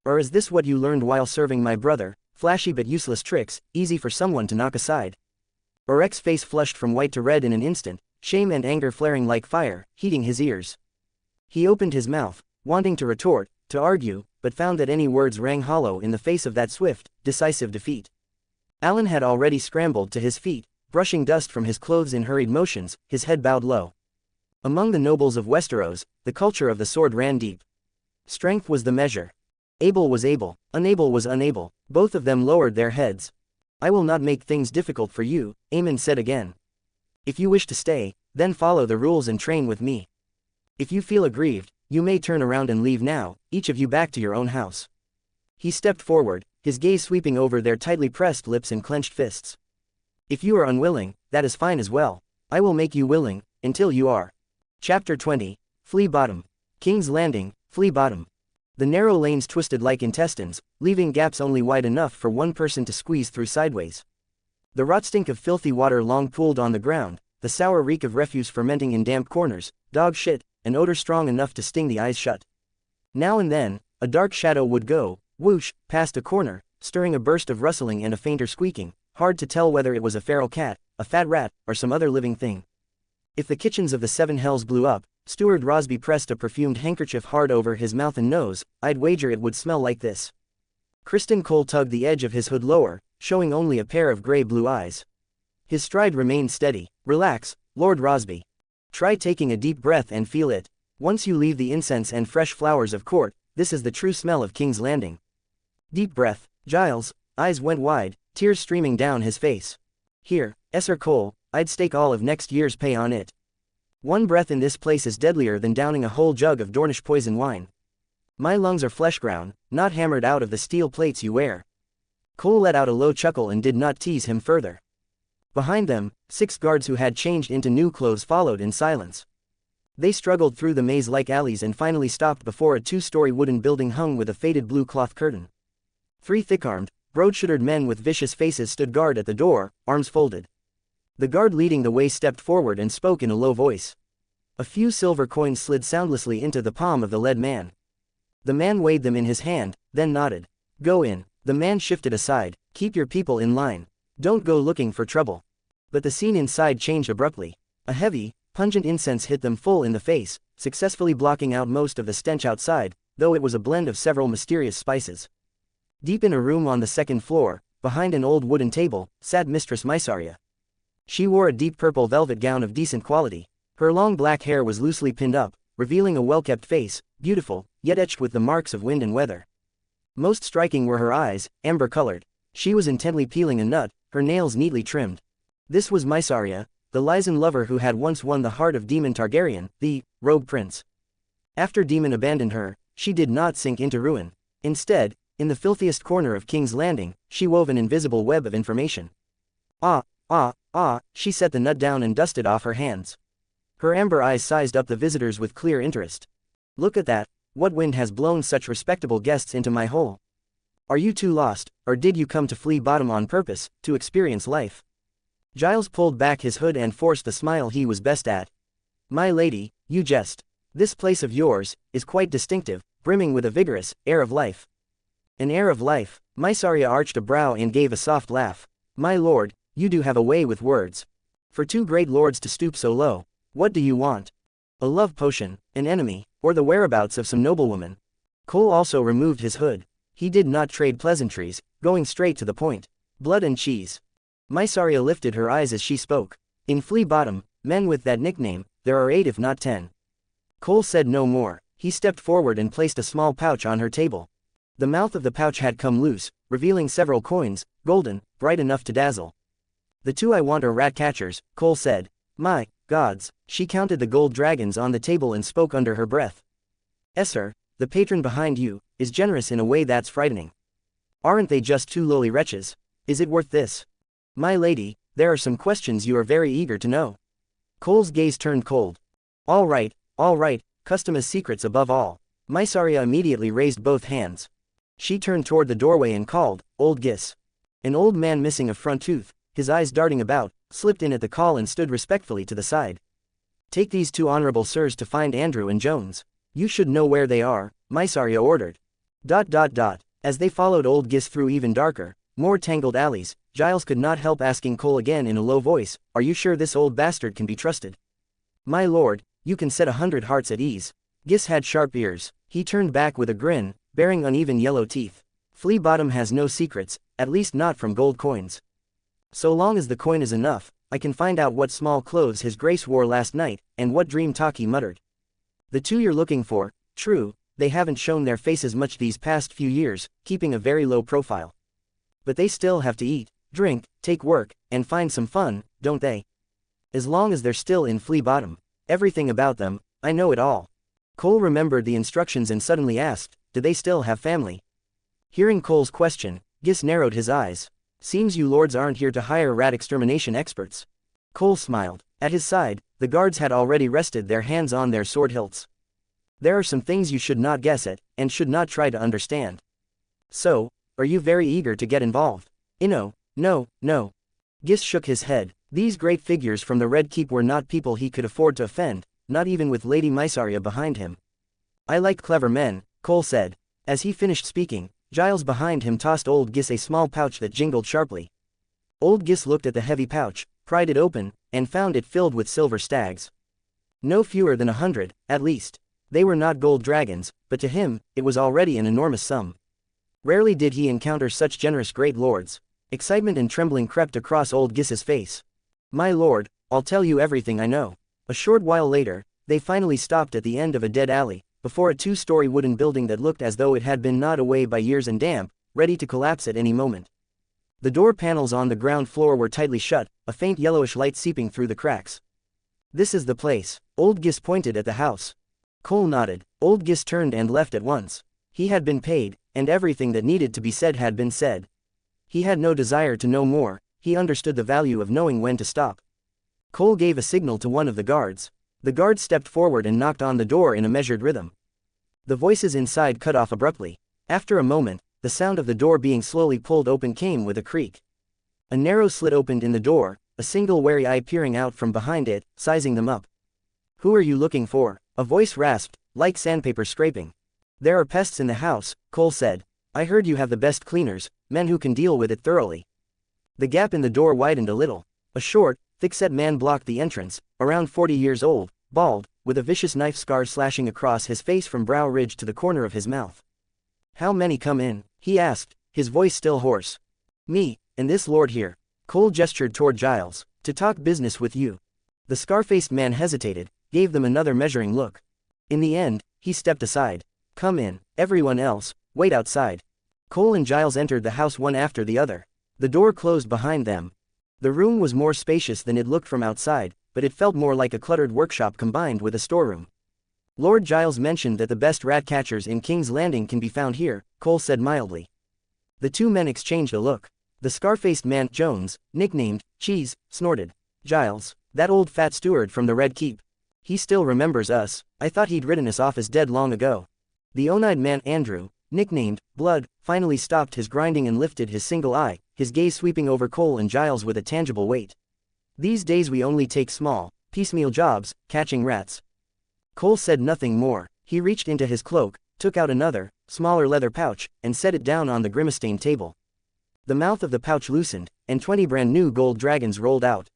"Or is this what you learned while serving my brother, flashy but useless tricks, easy for someone to knock aside?" Arek's face flushed from white to red in an instant, shame and anger flaring like fire, heating his ears. He opened his mouth, wanting to retort, to argue, but found that any words rang hollow in the face of that swift, decisive defeat. Alan had already scrambled to his feet, brushing dust from his clothes in hurried motions, his head bowed low. Among the nobles of Westeros, the culture of the sword ran deep. Strength was the measure. Able was able, unable was unable, both of them lowered their heads. "I will not make things difficult for you," Aemond said again. "If you wish to stay, then follow the rules and train with me. If you feel aggrieved, you may turn around and leave now, each of you back to your own house." He stepped forward, his gaze sweeping over their tightly pressed lips and clenched fists. "If you are unwilling, that is fine as well. I will make you willing, until you are." Chapter 20, Flea Bottom. King's Landing, Flea Bottom. The narrow lanes twisted like intestines, leaving gaps only wide enough for one person to squeeze through sideways. The rot stink of filthy water long pooled on the ground, the sour reek of refuse fermenting in damp corners, dog shit, an odor strong enough to sting the eyes shut. Now and then, a dark shadow would go, whoosh, past a corner, stirring a burst of rustling and a fainter squeaking, hard to tell whether it was a feral cat, a fat rat, or some other living thing. If the kitchens of the Seven Hells blew up, Steward Rosby pressed a perfumed handkerchief hard over his mouth and nose, "I'd wager it would smell like this." Criston Cole tugged the edge of his hood lower, showing only a pair of gray-blue eyes. His stride remained steady. "Relax, Lord Rosby. Try taking a deep breath and feel it. Once you leave the incense and fresh flowers of court, this is the true smell of King's Landing." Deep breath. Giles' eyes went wide, tears streaming down his face. "Here, Esser Cole, I'd stake all of next year's pay on it. One breath in this place is deadlier than downing a whole jug of Dornish poison wine. My lungs are flesh ground, not hammered out of the steel plates you wear." Cole let out a low chuckle and did not tease him further. Behind them, 6 guards who had changed into new clothes followed in silence. They struggled through the maze-like alleys and finally stopped before a 2-story wooden building hung with a faded blue cloth curtain. 3 thick-armed, broad-shouldered men with vicious faces stood guard at the door, arms folded. The guard leading the way stepped forward and spoke in a low voice. A few silver coins slid soundlessly into the palm of the lead man. The man weighed them in his hand, then nodded. "Go in." The man shifted aside. "Keep your people in line. Don't go looking for trouble." But the scene inside changed abruptly. A heavy, Pungent incense hit them full in the face, successfully blocking out most of the stench outside, though it was a blend of several mysterious spices. Deep in a room on the second floor, behind an old wooden table, sat Mistress Mysaria. She wore a deep purple velvet gown of decent quality. Her long black hair was loosely pinned up, revealing a well-kept face, beautiful, yet etched with the marks of wind and weather. Most striking were her eyes, amber-colored. She was intently peeling a nut, her nails neatly trimmed. This was Mysaria, the Lysan lover who had once won the heart of Aemond Targaryen, the rogue prince. After Aemond abandoned her, she did not sink into ruin. Instead, in the filthiest corner of King's Landing, she wove an invisible web of information. She set the nut down and dusted off her hands. Her amber eyes sized up the visitors with clear interest. Look at that, what wind has blown such respectable guests into my hole? Are you too lost, or did you come to Flea Bottom on purpose, to experience life? Giles pulled back his hood and forced the smile he was best at. My lady, you jest. This place of yours is quite distinctive, brimming with a vigorous air of life. An air of life. Mysaria arched a brow and gave a soft laugh. My lord, you do have a way with words. For two great lords to stoop so low, what do you want? A love potion, an enemy, or the whereabouts of some noblewoman? Cole also removed his hood. He did not trade pleasantries, going straight to the point. Blood and cheese. Mysaria lifted her eyes as she spoke. In Flea Bottom, men with that nickname, there are 8 if not 10. Cole said no more. He stepped forward and placed a small pouch on her table. The mouth of the pouch had come loose, revealing several coins, golden, bright enough to dazzle. The 2 I want are rat catchers, Cole said. My gods, she counted the gold dragons on the table and spoke under her breath. Sir, the patron behind you, is generous in a way that's frightening. Aren't they just 2 lowly wretches? Is it worth this? My lady, there are some questions you are very eager to know. Cole's gaze turned cold. All right, custom as secrets above all. Mysaria immediately raised both hands. She turned toward the doorway and called, Old Gis. An old man missing a front tooth, his eyes darting about, slipped in at the call and stood respectfully to the side. Take these 2 honorable sirs to find Andrew and Jones. You should know where they are, Mysaria ordered. As they followed Old Gis through even darker, more tangled alleys, Giles could not help asking Cole again in a low voice, are you sure this old bastard can be trusted? My lord, you can set 100 hearts at ease. Gis had sharp ears. He turned back with a grin, bearing uneven yellow teeth. Flea Bottom has no secrets, at least not from gold coins. So long as the coin is enough, I can find out what small clothes his grace wore last night, and what dream talk he muttered. The 2 you're looking for, true, they haven't shown their faces much these past few years, keeping a very low profile. But they still have to eat, drink, take work, and find some fun, don't they? As long as they're still in Flea Bottom. Everything about them, I know it all. Cole remembered the instructions and suddenly asked, do they still have family? Hearing Cole's question, Gis narrowed his eyes. Seems you lords aren't here to hire rat extermination experts. Cole smiled. At his side, the guards had already rested their hands on their sword hilts. There are some things you should not guess at, and should not try to understand. So, are you very eager to get involved? No. Gis shook his head. These great figures from the Red Keep were not people he could afford to offend, not even with Lady Mysaria behind him. I like clever men, Cole said. As he finished speaking, Giles behind him tossed Old Gis a small pouch that jingled sharply. Old Gis looked at the heavy pouch, pried it open, and found it filled with silver stags. No fewer than 100, at least. They were not gold dragons, but to him, it was already an enormous sum. Rarely did he encounter such generous great lords. Excitement and trembling crept across Old Gis's face. My lord, I'll tell you everything I know. A short while later, they finally stopped at the end of a dead alley, before a 2-story wooden building that looked as though it had been gnawed away by years and damp, ready to collapse at any moment. The door panels on the ground floor were tightly shut, a faint yellowish light seeping through the cracks. This is the place. Old Gis pointed at the house. Cole nodded. Old Gis turned and left at once. He had been paid, and everything that needed to be said had been said. He had no desire to know more. He understood the value of knowing when to stop. Cole gave a signal to one of the guards. The guard stepped forward and knocked on the door in a measured rhythm. The voices inside cut off abruptly. After a moment, the sound of the door being slowly pulled open came with a creak. A narrow slit opened in the door, a single wary eye peering out from behind it, sizing them up. Who are you looking for? A voice rasped, like sandpaper scraping. There are pests in the house, Cole said. I heard you have the best cleaners, men who can deal with it thoroughly. The gap in the door widened a little. A short, thick-set man blocked the entrance, around 40 years old, bald, with a vicious knife scar slashing across his face from brow ridge to the corner of his mouth. "How many come in?" he asked, his voice still hoarse. "Me, and this lord here." Cole gestured toward Giles, "to talk business with you." The scar-faced man hesitated, gave them another measuring look. In the end, he stepped aside. "Come in, everyone else, wait outside." Cole and Giles entered the house one after the other. The door closed behind them. The room was more spacious than it looked from outside, but it felt more like a cluttered workshop combined with a storeroom. "Lord Giles mentioned that the best rat catchers in King's Landing can be found here," Cole said mildly. The two men exchanged a look. The scar-faced man, Jones, nicknamed Cheese, snorted. "Giles, that old fat steward from the Red Keep. He still remembers us. I thought he'd written us off as dead long ago." The one-eyed man, Andrew, nicknamed Blood, finally stopped his grinding and lifted his single eye, his gaze sweeping over Cole and Giles with a tangible weight. "These days we only take small, piecemeal jobs, catching rats." Cole said nothing more. He reached into his cloak, took out another, smaller leather pouch, and set it down on the grimace-stained table. The mouth of the pouch loosened, and 20 brand new gold dragons rolled out.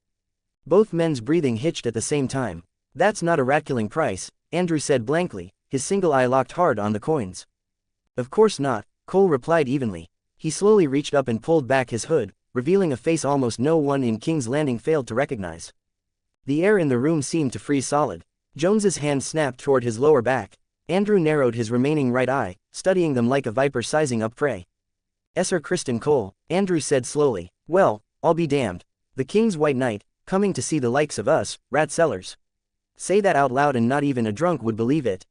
Both men's breathing hitched at the same time. "That's not a rat-killing price," Andrew said blankly, his single eye locked hard on the coins. "Of course not," Cole replied evenly. He slowly reached up and pulled back his hood, revealing a face almost no one in King's Landing failed to recognize. The air in the room seemed to freeze solid. Jones's hand snapped toward his lower back. Andrew narrowed his remaining right eye, studying them like a viper sizing up prey. "Sir Kristen Cole," Andrew said slowly. "Well, I'll be damned. The King's White Knight, coming to see the likes of us, rat sellers. Say that out loud and not even a drunk would believe it."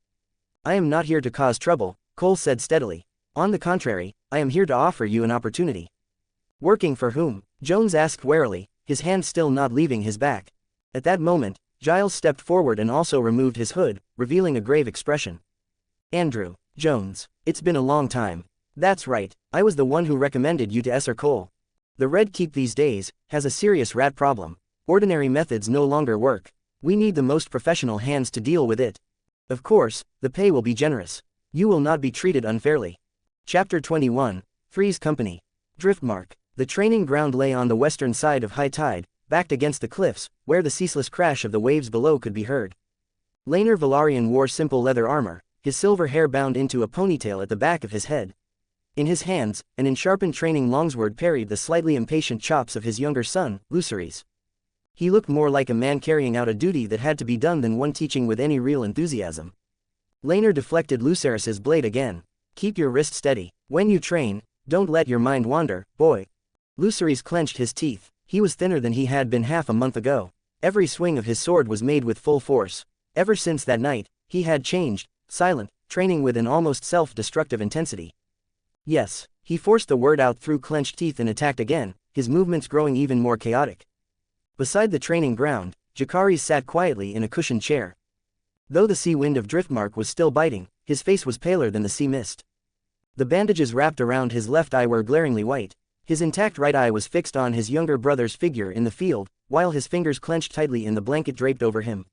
"I am not here to cause trouble," Cole said steadily. "On the contrary, I am here to offer you an opportunity." "Working for whom?" Jones asked warily, his hand still not leaving his back. At that moment, Giles stepped forward and also removed his hood, revealing a grave expression. "Andrew Jones, it's been a long time." "That's right, I was the one who recommended you to Sir Cole. The Red Keep these days has a serious rat problem. Ordinary methods no longer work. We need the most professional hands to deal with it. Of course, the pay will be generous. You will not be treated unfairly." Chapter 21, Three's Company. Driftmark. The training ground lay on the western side of high tide, backed against the cliffs, where the ceaseless crash of the waves below could be heard. Laenor Velaryon wore simple leather armor, his silver hair bound into a ponytail at the back of his head. In his hands, an ensharpened training longsword parried the slightly impatient chops of his younger son, Lucerys. He looked more like a man carrying out a duty that had to be done than one teaching with any real enthusiasm. Laenor deflected Lucerys's blade again. "Keep your wrist steady. When you train, don't let your mind wander, boy." Lucerys clenched his teeth. He was thinner than he had been half a month ago. Every swing of his sword was made with full force. Ever since that night, he had changed, silent, training with an almost self-destructive intensity. "Yes," he forced the word out through clenched teeth and attacked again, his movements growing even more chaotic. Beside the training ground, Jacares sat quietly in a cushioned chair. Though the sea wind of Driftmark was still biting, his face was paler than the sea mist. The bandages wrapped around his left eye were glaringly white. His intact right eye was fixed on his younger brother's figure in the field, while his fingers clenched tightly in the blanket draped over him.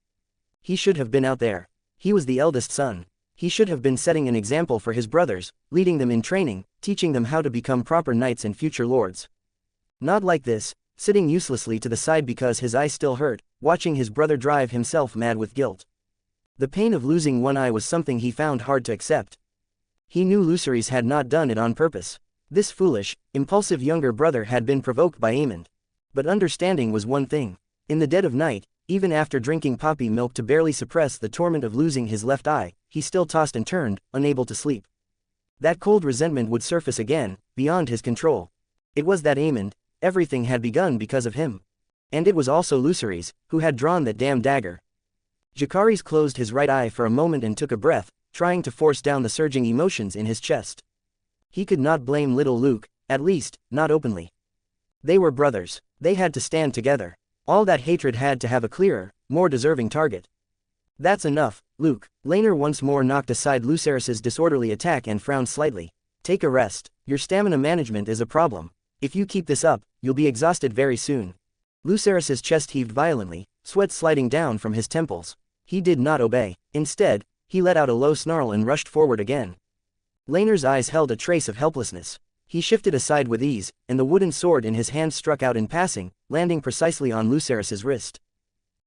He should have been out there. He was the eldest son. He should have been setting an example for his brothers, leading them in training, teaching them how to become proper knights and future lords. Not like this, sitting uselessly to the side because his eye still hurt, watching his brother drive himself mad with guilt. The pain of losing one eye was something he found hard to accept. He knew Lucerys had not done it on purpose. This foolish, impulsive younger brother had been provoked by Aemond. But understanding was one thing. In the dead of night, even after drinking poppy milk to barely suppress the torment of losing his left eye, he still tossed and turned, unable to sleep. That cold resentment would surface again, beyond his control. It was that Aemond, everything had begun because of him. And it was also Lucerys, who had drawn that damn dagger. Jacares closed his right eye for a moment and took a breath, trying to force down the surging emotions in his chest. He could not blame little Luke, at least, not openly. They were brothers. They had to stand together. All that hatred had to have a clearer, more deserving target. "That's enough, Luke." Laenor once more knocked aside Lucerys's disorderly attack and frowned slightly. "Take a rest. Your stamina management is a problem. If you keep this up, you'll be exhausted very soon." Lucerys's chest heaved violently, sweat sliding down from his temples. He did not obey. Instead, he let out a low snarl and rushed forward again. Laenor's eyes held a trace of helplessness. He shifted aside with ease, and the wooden sword in his hand struck out in passing, landing precisely on Lucerys's wrist.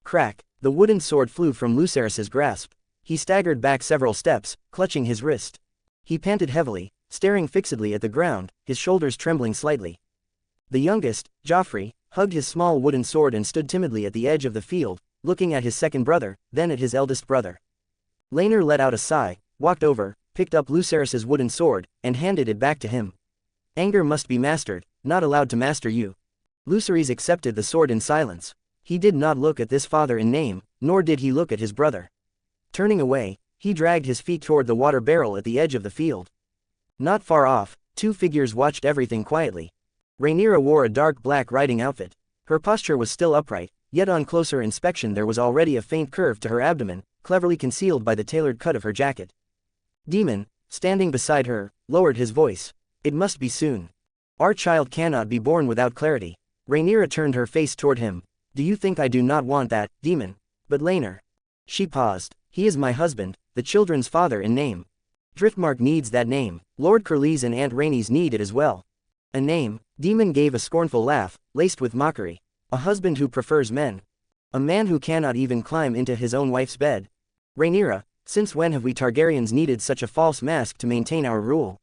Crack! The wooden sword flew from Lucerys's grasp. He staggered back several steps, clutching his wrist. He panted heavily, staring fixedly at the ground, his shoulders trembling slightly. The youngest, Joffrey, hugged his small wooden sword and stood timidly at the edge of the field, looking at his second brother, then at his eldest brother. Laenor let out a sigh, walked over, picked up Lucerys's wooden sword, and handed it back to him. Anger must be mastered, not allowed to master you. Lucerys accepted the sword in silence. He did not look at this father in name, nor did he look at his brother. Turning away, he dragged his feet toward the water barrel at the edge of the field. Not far off, two figures watched everything quietly. Rhaenyra wore a dark black riding outfit. Her posture was still upright, yet on closer inspection there was already a faint curve to her abdomen, cleverly concealed by the tailored cut of her jacket. Daemon, standing beside her, lowered his voice. It must be soon. Our child cannot be born without clarity. Rhaenyra turned her face toward him. Do you think I do not want that, Daemon? But Laenor. She paused. He is my husband, the children's father in name. Driftmark needs that name. Lord Curlys and Aunt Rhaenys need it as well. A name? Daemon gave a scornful laugh, laced with mockery. A husband who prefers men. A man who cannot even climb into his own wife's bed. Rhaenyra, since when have we Targaryens needed such a false mask to maintain our rule?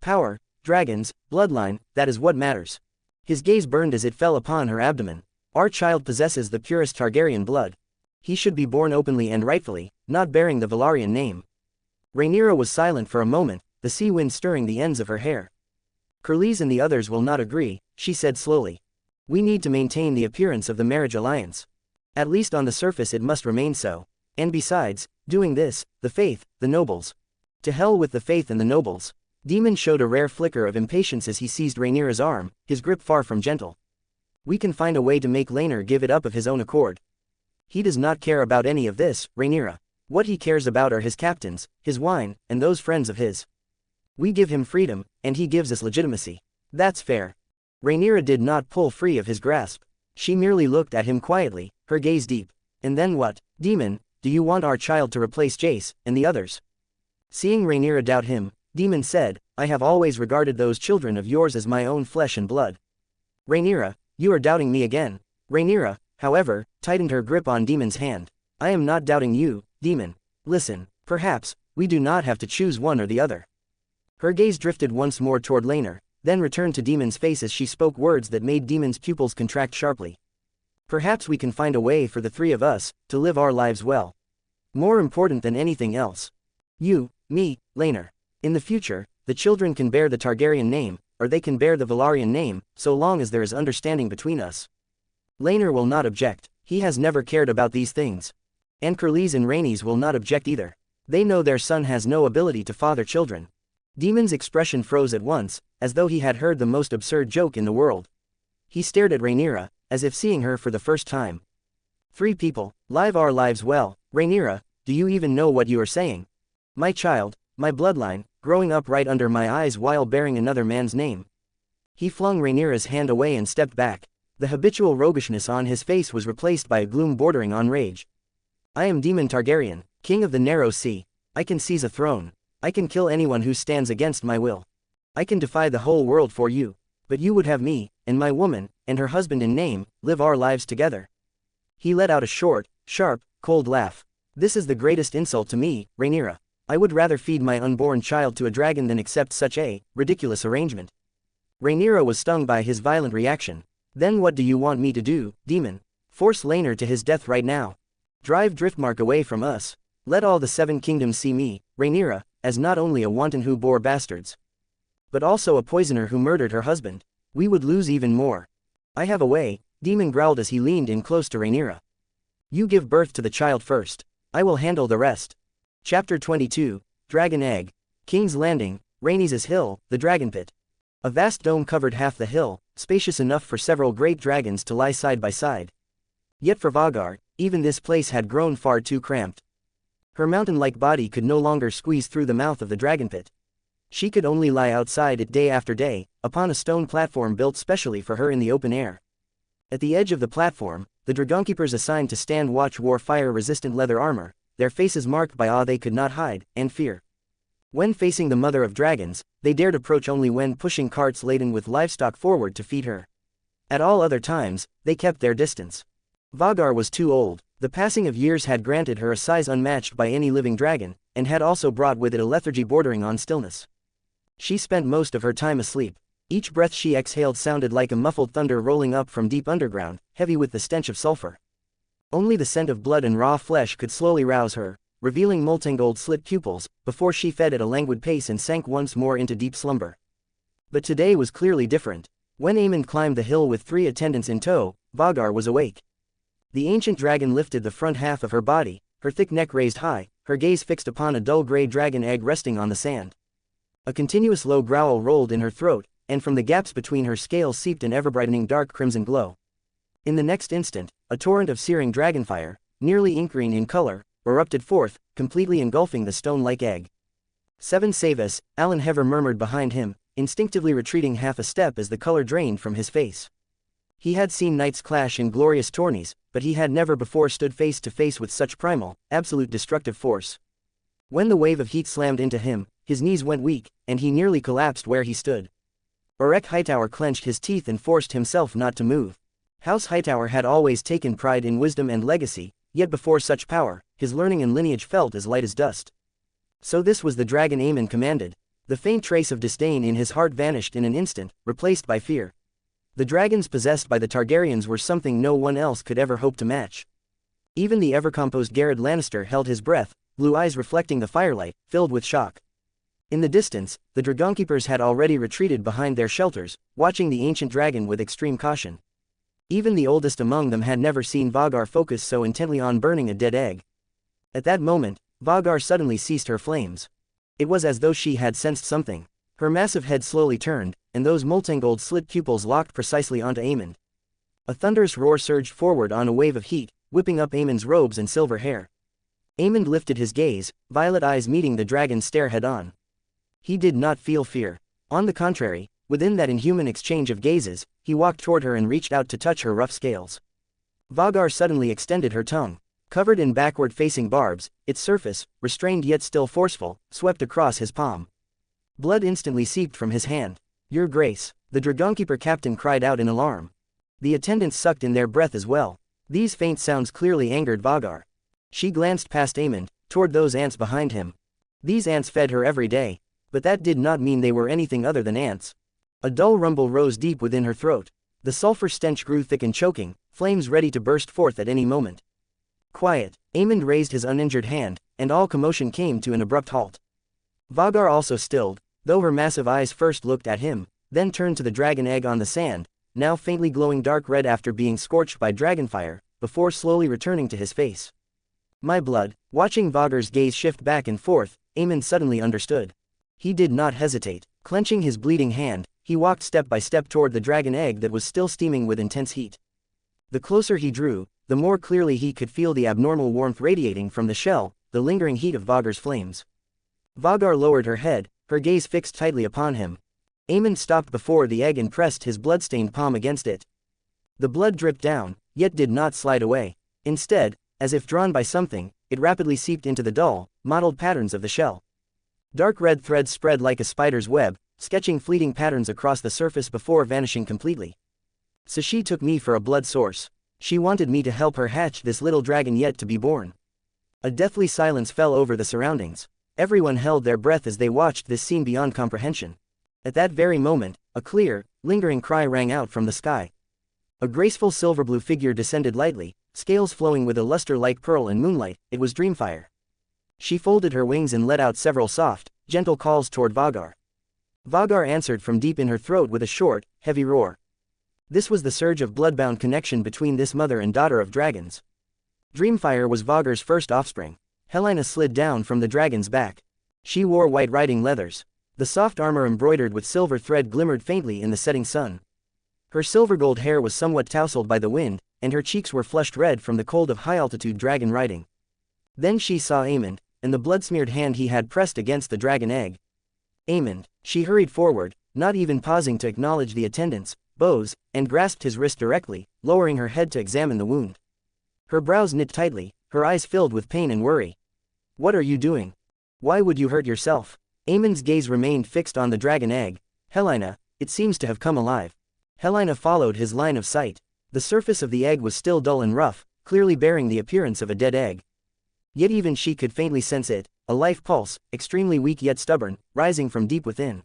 Power, dragons, bloodline, that is what matters. His gaze burned as it fell upon her abdomen. Our child possesses the purest Targaryen blood. He should be born openly and rightfully, not bearing the Velaryon name. Rhaenyra was silent for a moment, the sea wind stirring the ends of her hair. Curlys and the others will not agree, she said slowly. We need to maintain the appearance of the marriage alliance. At least on the surface it must remain so. And besides, doing this, the faith, the nobles. To hell with the faith and the nobles. Daemon showed a rare flicker of impatience as he seized Rhaenyra's arm, his grip far from gentle. We can find a way to make Laenor give it up of his own accord. He does not care about any of this, Rhaenyra. What he cares about are his captains, his wine, and those friends of his. We give him freedom, and he gives us legitimacy. That's fair. Rhaenyra did not pull free of his grasp. She merely looked at him quietly, her gaze deep. And then what, Daemon, do you want our child to replace Jace, and the others? Seeing Rhaenyra doubt him, Daemon said, I have always regarded those children of yours as my own flesh and blood. Rhaenyra, you are doubting me again. Rhaenyra, however, tightened her grip on Daemon's hand. I am not doubting you, Daemon. Listen, perhaps, we do not have to choose one or the other. Her gaze drifted once more toward Laenor, then returned to Daemon's face as she spoke words that made Daemon's pupils contract sharply. Perhaps we can find a way for the three of us, to live our lives well. More important than anything else. You, me, Laenor. In the future, the children can bear the Targaryen name, or they can bear the Velaryon name, so long as there is understanding between us. Laenor will not object, he has never cared about these things. And Curlys and Rhaenys will not object either. They know their son has no ability to father children. Daemon's expression froze at once, as though he had heard the most absurd joke in the world. He stared at Rhaenyra, as if seeing her for the first time. Three people, live our lives well. Rhaenyra, do you even know what you are saying? My child, my bloodline, growing up right under my eyes while bearing another man's name. He flung Rhaenyra's hand away and stepped back. The habitual roguishness on his face was replaced by a gloom bordering on rage. I am Aemond Targaryen, king of the Narrow Sea. I can seize a throne. I can kill anyone who stands against my will. I can defy the whole world for you. But you would have me, and my woman, and her husband in name, live our lives together. He let out a short, sharp, cold laugh. This is the greatest insult to me, Rhaenyra. I would rather feed my unborn child to a dragon than accept such a ridiculous arrangement. Rhaenyra was stung by his violent reaction. Then what do you want me to do, Daemon? Force Laenor to his death right now. Drive Driftmark away from us. Let all the Seven Kingdoms see me, Rhaenyra, as not only a wanton who bore bastards, but also a poisoner who murdered her husband. We would lose even more. I have a way, Daemon growled as he leaned in close to Rhaenyra. You give birth to the child first. I will handle the rest. Chapter 22, Dragon Egg. King's Landing, Rhaenys' Hill, the Dragon Pit. A vast dome covered half the hill, spacious enough for several great dragons to lie side by side. Yet for Vhagar, even this place had grown far too cramped. Her mountain-like body could no longer squeeze through the mouth of the dragon pit. She could only lie outside it day after day, upon a stone platform built specially for her in the open air. At the edge of the platform, the dragonkeepers assigned to stand watch wore fire-resistant leather armor, their faces marked by awe they could not hide, and fear. When facing the mother of dragons, they dared approach only when pushing carts laden with livestock forward to feed her. At all other times, they kept their distance. Vhagar was too old. The passing of years had granted her a size unmatched by any living dragon, and had also brought with it a lethargy bordering on stillness. She spent most of her time asleep. Each breath she exhaled sounded like a muffled thunder rolling up from deep underground, heavy with the stench of sulfur. Only the scent of blood and raw flesh could slowly rouse her, revealing molten gold slit pupils, before she fed at a languid pace and sank once more into deep slumber. But today was clearly different. When Aemond climbed the hill with 3 attendants in tow, Vhagar was awake. The ancient dragon lifted the front half of her body, her thick neck raised high, her gaze fixed upon a dull gray dragon egg resting on the sand. A continuous low growl rolled in her throat, and from the gaps between her scales seeped an ever-brightening dark crimson glow. In the next instant, a torrent of searing dragonfire, nearly ink-green in color, erupted forth, completely engulfing the stone-like egg. "Seven save us," Alan Hever murmured behind him, instinctively retreating half a step as the color drained from his face. He had seen knights clash in glorious tourneys, but he had never before stood face to face with such primal, absolute destructive force. When the wave of heat slammed into him, his knees went weak, and he nearly collapsed where he stood. Orek Hightower clenched his teeth and forced himself not to move. House Hightower had always taken pride in wisdom and legacy, yet before such power, his learning and lineage felt as light as dust. So this was the dragon Aemond commanded. The faint trace of disdain in his heart vanished in an instant, replaced by fear. The dragons possessed by the Targaryens were something no one else could ever hope to match. Even the ever-composed Garrett Lannister held his breath, blue eyes reflecting the firelight, filled with shock. In the distance, the dragonkeepers had already retreated behind their shelters, watching the ancient dragon with extreme caution. Even the oldest among them had never seen Vhagar focus so intently on burning a dead egg. At that moment, Vhagar suddenly ceased her flames. It was as though she had sensed something. Her massive head slowly turned, and those molten gold slit pupils locked precisely onto Aemond. A thunderous roar surged forward on a wave of heat, whipping up Aemond's robes and silver hair. Aemond lifted his gaze, violet eyes meeting the dragon's stare head-on. He did not feel fear. On the contrary, within that inhuman exchange of gazes, he walked toward her and reached out to touch her rough scales. Vhagar suddenly extended her tongue. Covered in backward-facing barbs, its surface, restrained yet still forceful, swept across his palm. Blood instantly seeped from his hand. "Your Grace," the dragonkeeper captain cried out in alarm. The attendants sucked in their breath as well. These faint sounds clearly angered Vhagar. She glanced past Aemond, toward those ants behind him. These ants fed her every day, but that did not mean they were anything other than ants. A dull rumble rose deep within her throat. The sulfur stench grew thick and choking, flames ready to burst forth at any moment. "Quiet," Aemond raised his uninjured hand, and all commotion came to an abrupt halt. Vhagar also stilled, though her massive eyes first looked at him, then turned to the dragon egg on the sand, now faintly glowing dark red after being scorched by dragonfire, before slowly returning to his face. "My blood." Watching Vhagar's gaze shift back and forth, Aemond suddenly understood. He did not hesitate. Clenching his bleeding hand, he walked step by step toward the dragon egg that was still steaming with intense heat. The closer he drew, the more clearly he could feel the abnormal warmth radiating from the shell, the lingering heat of Vhagar's flames. Vhagar lowered her head, her gaze fixed tightly upon him. Aemond stopped before the egg and pressed his blood-stained palm against it. The blood dripped down, yet did not slide away. Instead, as if drawn by something, it rapidly seeped into the dull, mottled patterns of the shell. Dark red threads spread like a spider's web, sketching fleeting patterns across the surface before vanishing completely. So she took me for a blood source. She wanted me to help her hatch this little dragon yet to be born. A deathly silence fell over the surroundings. Everyone held their breath as they watched this scene beyond comprehension. At that very moment, a clear, lingering cry rang out from the sky. A graceful silver-blue figure descended lightly, scales flowing with a luster like pearl and moonlight. It was Dreamfire. She folded her wings and let out several soft, gentle calls toward Vhagar. Vhagar answered from deep in her throat with a short, heavy roar. This was the surge of blood-bound connection between this mother and daughter of dragons. Dreamfire was Vhagar's first offspring. Helena slid down from the dragon's back. She wore white riding leathers. The soft armor embroidered with silver thread glimmered faintly in the setting sun. Her silver-gold hair was somewhat tousled by the wind, and her cheeks were flushed red from the cold of high-altitude dragon riding. Then she saw Aemond, and the blood-smeared hand he had pressed against the dragon egg. "Aemond," she hurried forward, not even pausing to acknowledge the attendants, bows, and grasped his wrist directly, lowering her head to examine the wound. Her brows knit tightly, her eyes filled with pain and worry. "What are you doing? Why would you hurt yourself?" Aemond's gaze remained fixed on the dragon egg. Helena, it seems to have come alive. Helena followed his line of sight. The surface of the egg was still dull and rough, clearly bearing the appearance of a dead egg. Yet even she could faintly sense it, a life pulse, extremely weak yet stubborn, rising from deep within.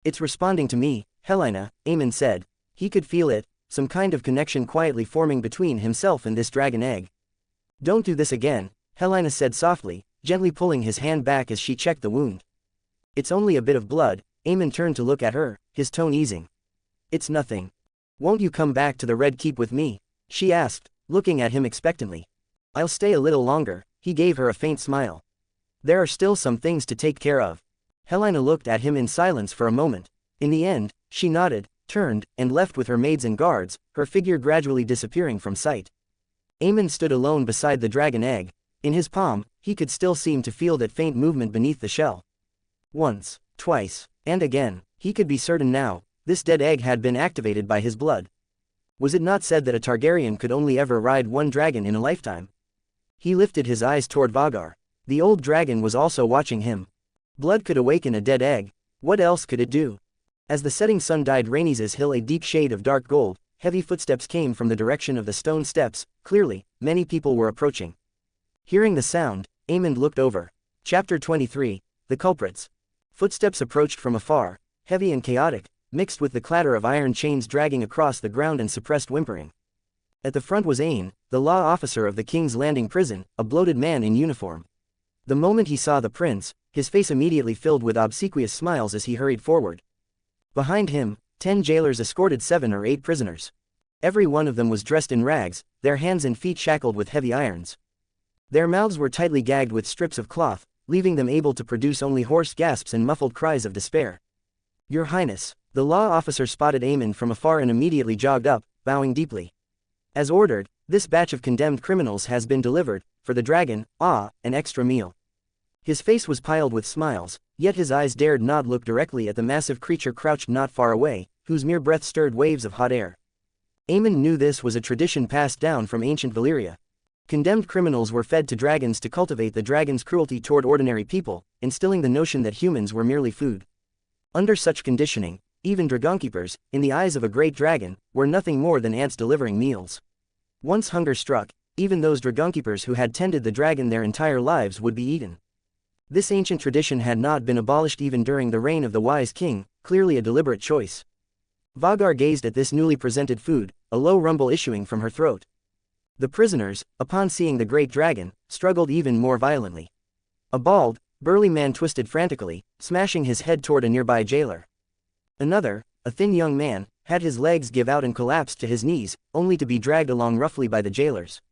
It's responding to me, Helena, Aemond said. He could feel it, some kind of connection quietly forming between himself and this dragon egg. Don't do this again, Helena said softly, gently pulling his hand back as she checked the wound. It's only a bit of blood. Aemond turned to look at her, his tone easing. It's nothing. Won't you come back to the Red Keep with me? She asked, looking at him expectantly. I'll stay a little longer. He gave her a faint smile. There are still some things to take care of. Helena looked at him in silence for a moment. In the end, she nodded, turned, and left with her maids and guards, her figure gradually disappearing from sight. Aemond stood alone beside the dragon egg. In his palm, he could still seem to feel that faint movement beneath the shell. Once, twice, and again, he could be certain now, this dead egg had been activated by his blood. Was it not said that a Targaryen could only ever ride one dragon in a lifetime? He lifted his eyes toward Vhagar. The old dragon was also watching him. Blood could awaken a dead egg. What else could it do? As the setting sun dyed Rhaenys' hill a deep shade of dark gold, heavy footsteps came from the direction of the stone steps. Clearly, many people were approaching. Hearing the sound, Aemond looked over. Chapter 23, The Culprits. Footsteps approached from afar, heavy and chaotic, mixed with the clatter of iron chains dragging across the ground and suppressed whimpering. At the front was Aemond, the law officer of the King's Landing prison, a bloated man in uniform. The moment he saw the prince, his face immediately filled with obsequious smiles as he hurried forward. Behind him, 10 jailers escorted 7 or 8 prisoners. Every one of them was dressed in rags, their hands and feet shackled with heavy irons. Their mouths were tightly gagged with strips of cloth, leaving them able to produce only hoarse gasps and muffled cries of despair. Your Highness, the law officer spotted Aemond from afar and immediately jogged up, bowing deeply. As ordered, this batch of condemned criminals has been delivered, for the dragon, an extra meal. His face was piled with smiles, yet his eyes dared not look directly at the massive creature crouched not far away, whose mere breath stirred waves of hot air. Aemond knew this was a tradition passed down from ancient Valyria. Condemned criminals were fed to dragons to cultivate the dragon's cruelty toward ordinary people, instilling the notion that humans were merely food. Under such conditioning, even dragonkeepers, in the eyes of a great dragon, were nothing more than ants delivering meals. Once hunger struck, even those dragonkeepers who had tended the dragon their entire lives would be eaten. This ancient tradition had not been abolished even during the reign of the wise king, clearly a deliberate choice. Vhagar gazed at this newly presented food, a low rumble issuing from her throat. The prisoners, upon seeing the great dragon, struggled even more violently. A bald, burly man twisted frantically, smashing his head toward a nearby jailer. Another, a thin young man, had his legs give out and collapsed to his knees, only to be dragged along roughly by the jailers.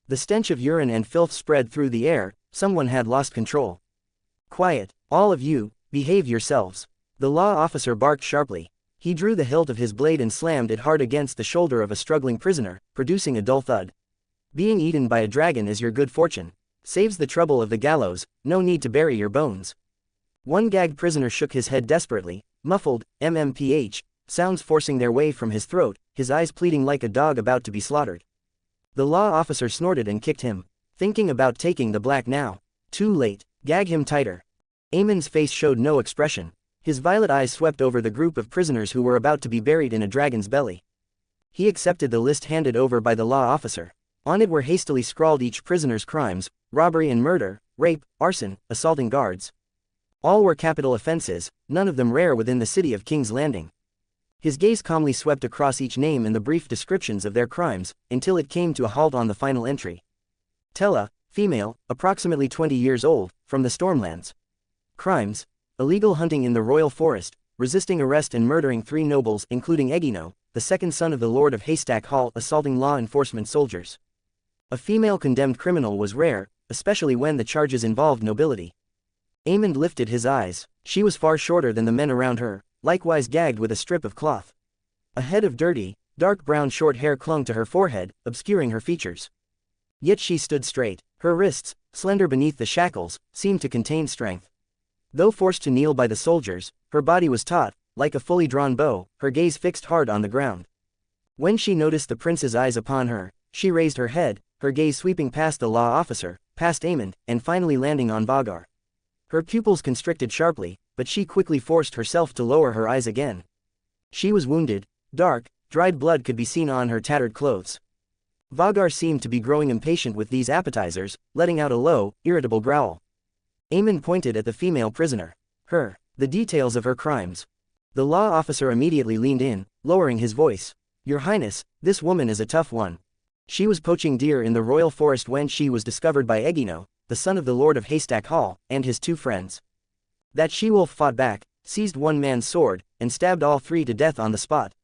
The stench of urine and filth spread through the air. Someone had lost control. Quiet, all of you, behave yourselves. The law officer barked sharply. He drew the hilt of his blade and slammed it hard against the shoulder of a struggling prisoner, producing a dull thud. Being eaten by a dragon is your good fortune. Saves the trouble of the gallows, no need to bury your bones. One gagged prisoner shook his head desperately, muffled, mmph, sounds forcing their way from his throat, his eyes pleading like a dog about to be slaughtered. The law officer snorted and kicked him. Thinking about taking the black now. Too late. Gag him tighter. Aemond's face showed no expression. His violet eyes swept over the group of prisoners who were about to be buried in a dragon's belly. He accepted the list handed over by the law officer. On it were hastily scrawled each prisoner's crimes: robbery and murder, rape, arson, assaulting guards. All were capital offenses, none of them rare within the city of King's Landing. His gaze calmly swept across each name and the brief descriptions of their crimes, until it came to a halt on the final entry. Tella, female, approximately 20 years old, from the Stormlands. Crimes: illegal hunting in the royal forest, resisting arrest and murdering 3 nobles including Egino, the second son of the Lord of Haystack Hall, assaulting law enforcement soldiers. A female condemned criminal was rare, especially when the charges involved nobility. Aemond lifted his eyes. She was far shorter than the men around her, likewise gagged with a strip of cloth. A head of dirty, dark brown short hair clung to her forehead, obscuring her features. Yet she stood straight. Her wrists, slender beneath the shackles, seemed to contain strength. Though forced to kneel by the soldiers, her body was taut, like a fully drawn bow, her gaze fixed hard on the ground. When she noticed the prince's eyes upon her, she raised her head, her gaze sweeping past the law officer, past Aemond, and finally landing on Vhagar. Her pupils constricted sharply, but she quickly forced herself to lower her eyes again. She was wounded, dark, dried blood could be seen on her tattered clothes. Vhagar seemed to be growing impatient with these appetizers, letting out a low, irritable growl. Aemond pointed at the female prisoner. The details of her crimes. The law officer immediately leaned in, lowering his voice. Your Highness, this woman is a tough one. She was poaching deer in the royal forest when she was discovered by Egino, the son of the Lord of Haystack Hall, and his 2 friends. That she-wolf fought back, seized one man's sword, and stabbed all 3 to death on the spot.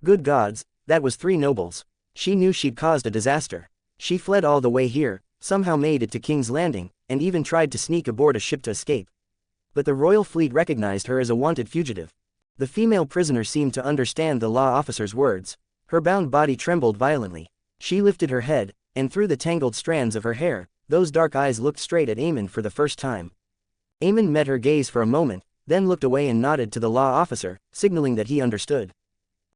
Good gods, that was 3 nobles. She knew she'd caused a disaster. She fled all the way here, somehow made it to King's Landing, and even tried to sneak aboard a ship to escape. But the royal fleet recognized her as a wanted fugitive. The female prisoner seemed to understand the law officer's words. Her bound body trembled violently. She lifted her head, and through the tangled strands of her hair, those dark eyes looked straight at Aemond for the first time. Aemond met her gaze for a moment, then looked away and nodded to the law officer, signaling that he understood.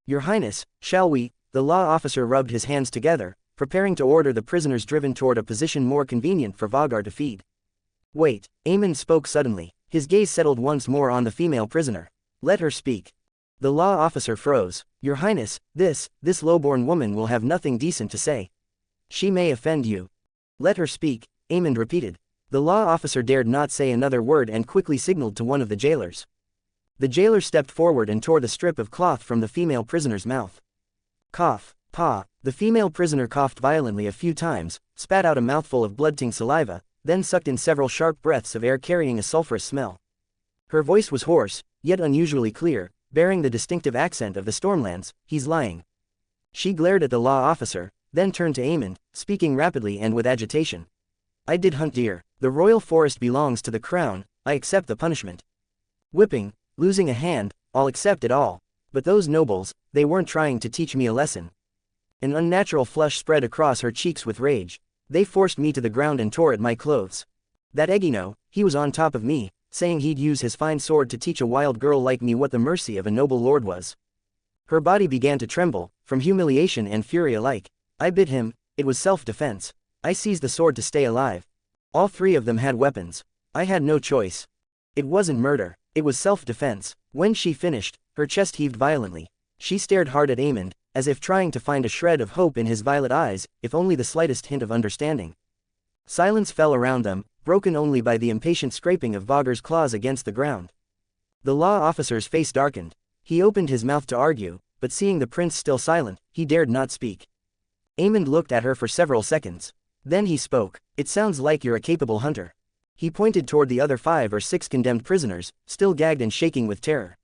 Your Highness, shall we? The law officer rubbed his hands together, preparing to order the prisoners driven toward a position more convenient for Vhagar to feed. Wait, Aemond spoke suddenly, his gaze settled once more on the female prisoner. Let her speak. The law officer froze. Your Highness, this lowborn woman will have nothing decent to say. She may offend you. Let her speak, Aemond repeated. The law officer dared not say another word and quickly signaled to one of the jailers. The jailer stepped forward and tore the strip of cloth from the female prisoner's mouth. Cough, paw. The female prisoner coughed violently a few times, spat out a mouthful of blood-tinged saliva, then sucked in several sharp breaths of air carrying a sulphurous smell. Her voice was hoarse, yet unusually clear, bearing the distinctive accent of the Stormlands. He's lying. She glared at the law officer, then turned to Aemond, speaking rapidly and with agitation. I did hunt deer. The royal forest belongs to the crown. I accept the punishment. Whipping, losing a hand, I'll accept it all. But those nobles, they weren't trying to teach me a lesson. An unnatural flush spread across her cheeks with rage. They forced me to the ground and tore at my clothes. That Egino, he was on top of me, saying he'd use his fine sword to teach a wild girl like me what the mercy of a noble lord was. Her body began to tremble, from humiliation and fury alike. I bit him. It was self-defense. I seized the sword to stay alive. All 3 of them had weapons. I had no choice. It wasn't murder, it was self-defense. When she finished, her chest heaved violently. She stared hard at Aemond, as if trying to find a shred of hope in his violet eyes, if only the slightest hint of understanding. Silence fell around them, broken only by the impatient scraping of Vhagar's claws against the ground. The law officer's face darkened. He opened his mouth to argue, but seeing the prince still silent, he dared not speak. Aemond looked at her for several seconds. Then he spoke. It sounds like you're a capable hunter. He pointed toward the other 5 or 6 condemned prisoners, still gagged and shaking with terror.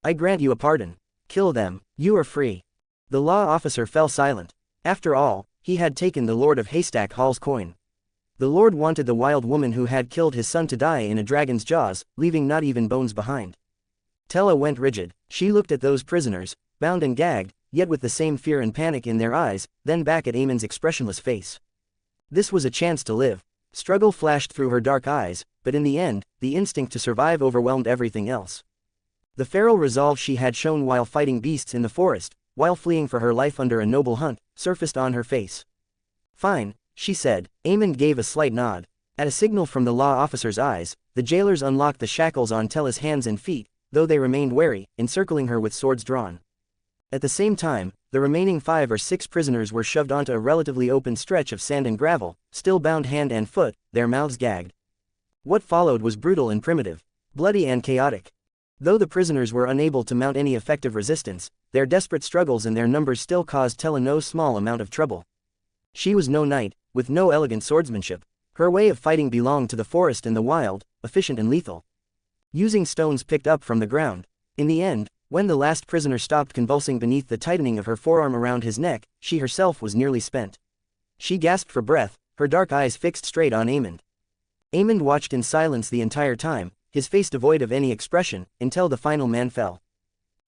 I grant you a pardon. Kill them, you are free. The law officer fell silent. After all, he had taken the Lord of Haystack Hall's coin. The Lord wanted the wild woman who had killed his son to die in a dragon's jaws, leaving not even bones behind. Tella went rigid. She looked at those prisoners, bound and gagged, yet with the same fear and panic in their eyes, then back at Aemond's expressionless face. This was a chance to live. Struggle flashed through her dark eyes, but in the end, the instinct to survive overwhelmed everything else. The feral resolve she had shown while fighting beasts in the forest, while fleeing for her life under a noble hunt, surfaced on her face. Fine, she said. Aemond gave a slight nod. At a signal from the law officer's eyes, the jailers unlocked the shackles on Tella's hands and feet, though they remained wary, encircling her with swords drawn. At the same time, the remaining 5 or 6 prisoners were shoved onto a relatively open stretch of sand and gravel, still bound hand and foot, their mouths gagged. What followed was brutal and primitive, bloody and chaotic. Though the prisoners were unable to mount any effective resistance, their desperate struggles and their numbers still caused Tella no small amount of trouble. She was no knight, with no elegant swordsmanship. Her way of fighting belonged to the forest and the wild, efficient and lethal. Using stones picked up from the ground. In the end, when the last prisoner stopped convulsing beneath the tightening of her forearm around his neck, she herself was nearly spent. She gasped for breath, her dark eyes fixed straight on Aemond. Aemond watched in silence the entire time, his face devoid of any expression, until the final man fell.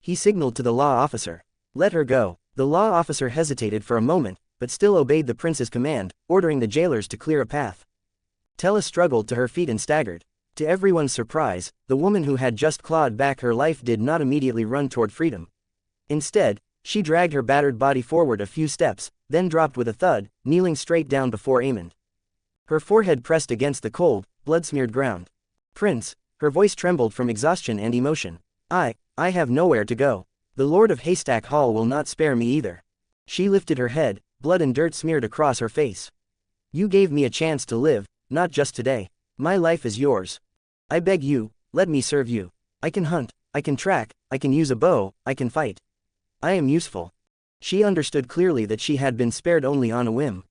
He signaled to the law officer. Let her go. The law officer hesitated for a moment, but still obeyed the prince's command, ordering the jailers to clear a path. Tella struggled to her feet and staggered. To everyone's surprise, the woman who had just clawed back her life did not immediately run toward freedom. Instead, she dragged her battered body forward a few steps, then dropped with a thud, kneeling straight down before Aemond. Her forehead pressed against the cold, blood-smeared ground. Prince, Her voice trembled from exhaustion and emotion. I have nowhere to go. The Lord of Haystack Hall will not spare me either. She lifted her head, blood and dirt smeared across her face. You gave me a chance to live, not just today. My life is yours. I beg you, let me serve you. I can hunt, I can track, I can use a bow, I can fight. I am useful. She understood clearly that she had been spared only on a whim.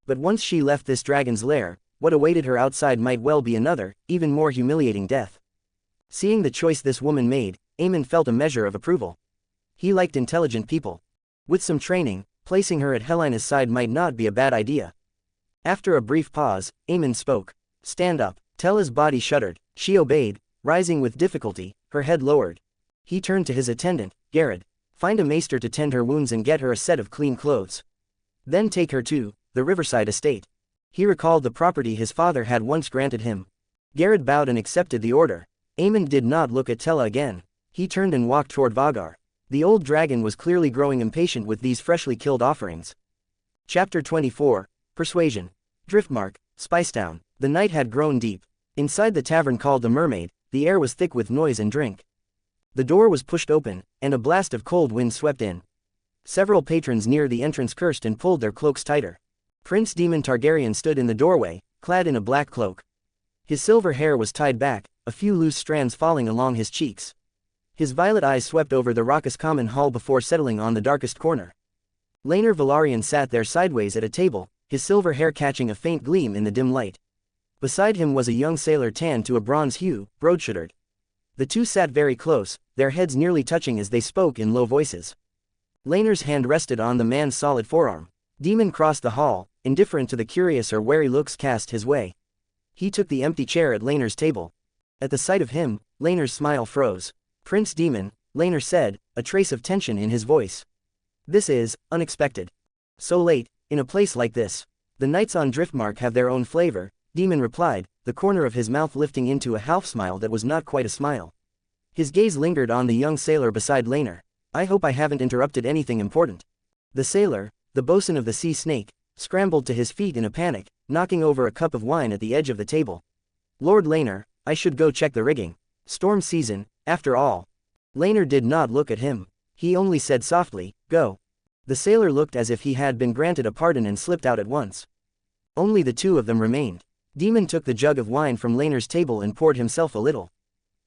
But once she left this dragon's lair, what awaited her outside might well be another, even more humiliating death. Seeing the choice this woman made, Aemond felt a measure of approval. He liked intelligent people. With some training, placing her at Helena's side might not be a bad idea. After a brief pause, Aemond spoke. Stand up. Tella's body shuddered. She obeyed, rising with difficulty, her head lowered. He turned to his attendant, Garrod. Find a maester to tend her wounds and get her a set of clean clothes. Then take her to the Riverside estate. He recalled the property his father had once granted him. Garrod bowed and accepted the order. Aemond did not look at Tella again. He turned and walked toward Vhagar. The old dragon was clearly growing impatient with these freshly killed offerings. Chapter 24, Persuasion. Driftmark, Spicetown. The night had grown deep. Inside the tavern called the Mermaid, the air was thick with noise and drink. The door was pushed open, and a blast of cold wind swept in. Several patrons near the entrance cursed and pulled their cloaks tighter. Prince Aemond Targaryen stood in the doorway, clad in a black cloak. His silver hair was tied back, a few loose strands falling along his cheeks. His violet eyes swept over the raucous common hall before settling on the darkest corner. Laenor Velaryon sat there sideways at a table, his silver hair catching a faint gleam in the dim light. Beside him was a young sailor tanned to a bronze hue, broad-shouldered. The two sat very close, their heads nearly touching as they spoke in low voices. Laenor's hand rested on the man's solid forearm. Daemon crossed the hall, indifferent to the curious or wary looks cast his way. He took the empty chair at Laenor's table. At the sight of him, Laenor's smile froze. Prince Daemon, Laenor said, a trace of tension in his voice. This is unexpected. So late, in a place like this. The nights on Driftmark have their own flavor, Daemon replied, the corner of his mouth lifting into a half-smile that was not quite a smile. His gaze lingered on the young sailor beside Laenor. I hope I haven't interrupted anything important. The sailor, the bosun of the sea snake, scrambled to his feet in a panic, knocking over a cup of wine at the edge of the table. Lord Laenor, I should go check the rigging. Storm season, after all. Laenor did not look at him. He only said softly, go. The sailor looked as if he had been granted a pardon and slipped out at once. Only the two of them remained. Daemon took the jug of wine from Laenor's table and poured himself a little.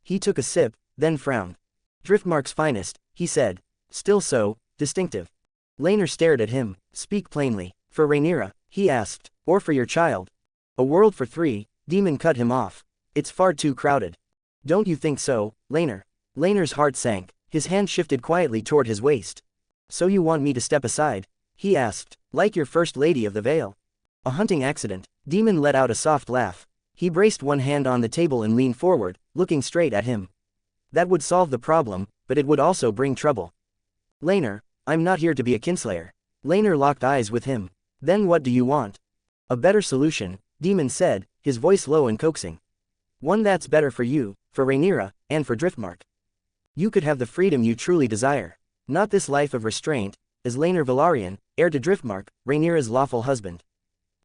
He took a sip, then frowned. Driftmark's finest, he said. Still so, distinctive. Laenor stared at him. Speak plainly. For Rhaenyra, he asked, or for your child? A world for three, Daemon cut him off. It's far too crowded. Don't you think so, Laenor? Laenor's heart sank. His hand shifted quietly toward his waist. So you want me to step aside? He asked, like your first lady of the Vale. A hunting accident. Daemon let out a soft laugh. He braced one hand on the table and leaned forward, looking straight at him. That would solve the problem, but it would also bring trouble. Laenor, I'm not here to be a kinslayer. Laenor locked eyes with him. Then what do you want? A better solution, Daemon said, his voice low and coaxing. One that's better for you, for Rhaenyra, and for Driftmark. You could have the freedom you truly desire. Not this life of restraint, as Laenor Velaryon, heir to Driftmark, Rhaenyra's lawful husband.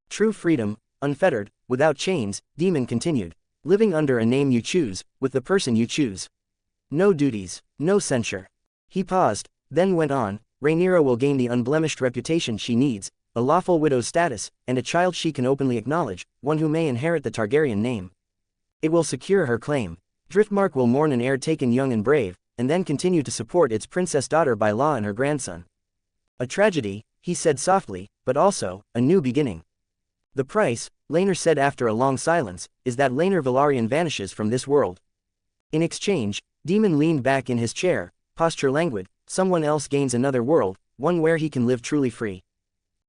True freedom, unfettered, without chains, Daemon continued. Living under a name you choose, with the person you choose. No duties, no censure. He paused, then went on, Rhaenyra will gain the unblemished reputation she needs, a lawful widow's status, and a child she can openly acknowledge, one who may inherit the Targaryen name. It will secure her claim. Driftmark will mourn an heir taken young and brave, and then continue to support its princess daughter by law and her grandson. A tragedy, he said softly, but also, a new beginning. The price, Laenor said after a long silence, is that Laenor Velaryon vanishes from this world. In exchange, Daemon leaned back in his chair, posture languid, someone else gains another world, one where he can live truly free.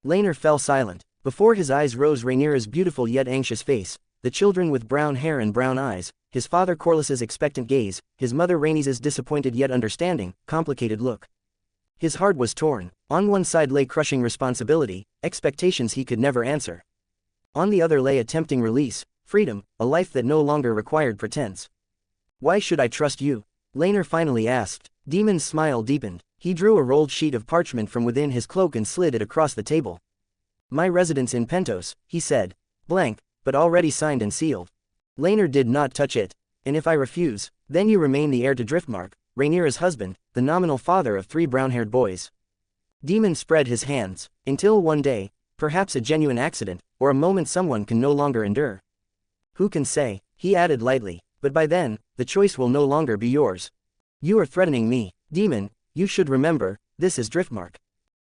Laenor fell silent. Before his eyes rose Rhaenyra's beautiful yet anxious face, the children with brown hair and brown eyes, his father Corlys's expectant gaze, his mother Rhaenys's disappointed yet understanding, complicated look. His heart was torn. On one side lay crushing responsibility, expectations he could never answer. On the other lay a tempting release, freedom, a life that no longer required pretense. Why should I trust you? Laenor finally asked. Daemon's smile deepened. He drew a rolled sheet of parchment from within his cloak and slid it across the table. My residence in Pentos, he said. Blank, but already signed and sealed. Laenor did not touch it. And if I refuse, then you remain the heir to Driftmark, Rhaenyra's husband, the nominal father of 3 brown-haired boys. Demon spread his hands, until one day, perhaps a genuine accident, or a moment someone can no longer endure. Who can say, he added lightly, but by then, the choice will no longer be yours. You are threatening me, Demon, you should remember, this is Driftmark.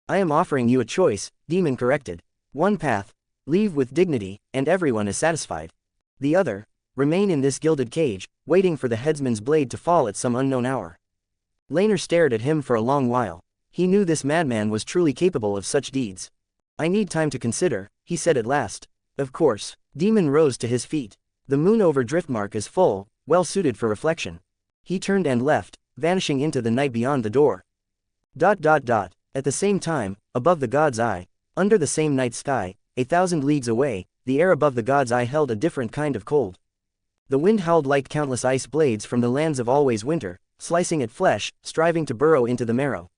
I am offering you a choice, Demon corrected. One path, leave with dignity, and everyone is satisfied. The other, remain in this gilded cage, waiting for the headsman's blade to fall at some unknown hour. Laenor stared at him for a long while. He knew this madman was truly capable of such deeds. I need time to consider, he said at last. Of course. Demon rose to his feet. The moon over Driftmark is full, well suited for reflection. He turned and left, vanishing into the night beyond the door. At the same time, above the god's eye, under the same night sky, 1,000 leagues away, the air above the god's eye held a different kind of cold. The wind howled like countless ice blades from the lands of always winter, slicing at flesh, striving to burrow into the marrow.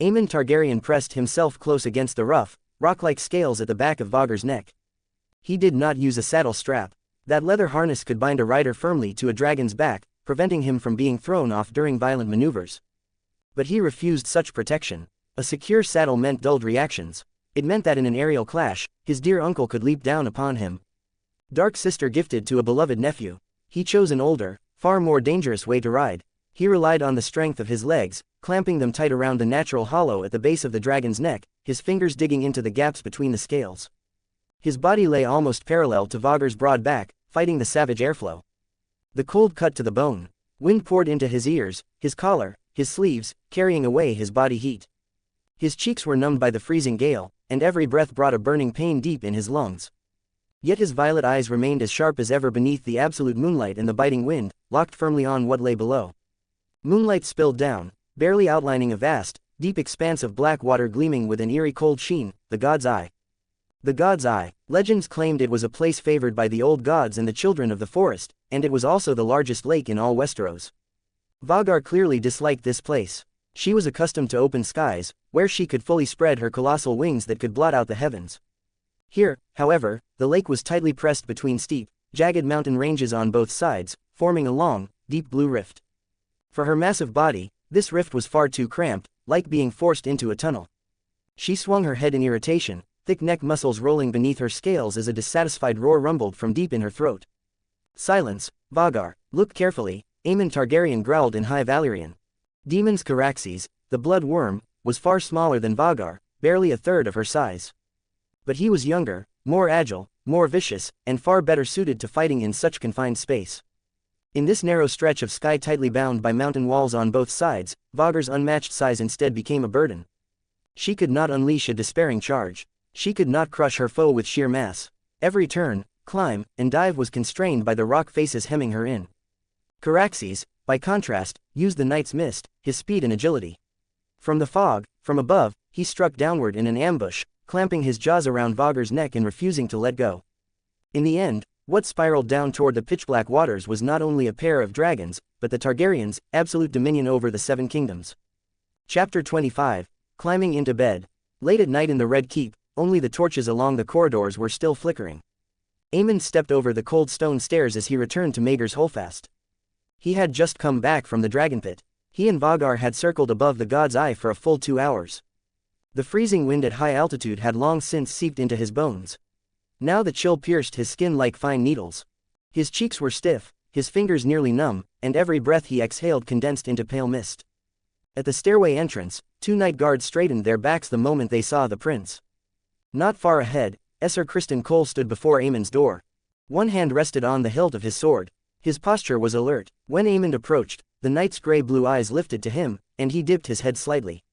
Aemond Targaryen pressed himself close against the rough, rock-like scales at the back of Vhagar's neck. He did not use a saddle strap. That leather harness could bind a rider firmly to a dragon's back, preventing him from being thrown off during violent maneuvers. But he refused such protection. A secure saddle meant dulled reactions. It meant that in an aerial clash, his dear uncle could leap down upon him. Dark sister gifted to a beloved nephew. He chose an older, far more dangerous way to ride. He relied on the strength of his legs, clamping them tight around the natural hollow at the base of the dragon's neck, his fingers digging into the gaps between the scales. His body lay almost parallel to Vhagar's broad back, fighting the savage airflow. The cold cut to the bone. Wind poured into his ears, his collar, his sleeves, carrying away his body heat. His cheeks were numbed by the freezing gale, and every breath brought a burning pain deep in his lungs. Yet his violet eyes remained as sharp as ever beneath the absolute moonlight and the biting wind, locked firmly on what lay below. Moonlight spilled down, barely outlining a vast, deep expanse of black water gleaming with an eerie cold sheen, the god's eye. The god's eye. Legends claimed it was a place favored by the old gods and the children of the forest, and it was also the largest lake in all Westeros. Vhagar clearly disliked this place. She was accustomed to open skies, where she could fully spread her colossal wings that could blot out the heavens. Here, however, the lake was tightly pressed between steep, jagged mountain ranges on both sides, forming a long, deep blue rift. For her massive body, this rift was far too cramped, like being forced into a tunnel. She swung her head in irritation, thick neck muscles rolling beneath her scales as a dissatisfied roar rumbled from deep in her throat. Silence, Vhagar, look carefully, Aemond Targaryen growled in High Valyrian. Demon's Caraxes, the blood worm, was far smaller than Vhagar, barely a third of her size. But he was younger, more agile, more vicious, and far better suited to fighting in such confined space. In this narrow stretch of sky tightly bound by mountain walls on both sides, Vhagar's unmatched size instead became a burden. She could not unleash a despairing charge. She could not crush her foe with sheer mass. Every turn, climb, and dive was constrained by the rock faces hemming her in. Caraxes, by contrast, used the night's mist, his speed and agility. From the fog, from above, he struck downward in an ambush, clamping his jaws around Vhagar's neck and refusing to let go. In the end, what spiraled down toward the pitch-black waters was not only a pair of dragons, but the Targaryens' absolute dominion over the Seven Kingdoms. Chapter 25, Climbing into Bed. Late at night in the Red Keep, only the torches along the corridors were still flickering. Aemond stepped over the cold stone stairs as he returned to Maegor's holdfast. He had just come back from the dragon pit. He and Vhagar had circled above the god's eye for a full 2 hours. The freezing wind at high altitude had long since seeped into his bones. Now the chill pierced his skin like fine needles. His cheeks were stiff, his fingers nearly numb, and every breath he exhaled condensed into pale mist. At the stairway entrance, 2 night guards straightened their backs the moment they saw the prince. Not far ahead, Esser Criston Cole stood before Aemond's door. One hand rested on the hilt of his sword. His posture was alert. When Aemond approached, the knight's grey-blue eyes lifted to him, and he dipped his head slightly.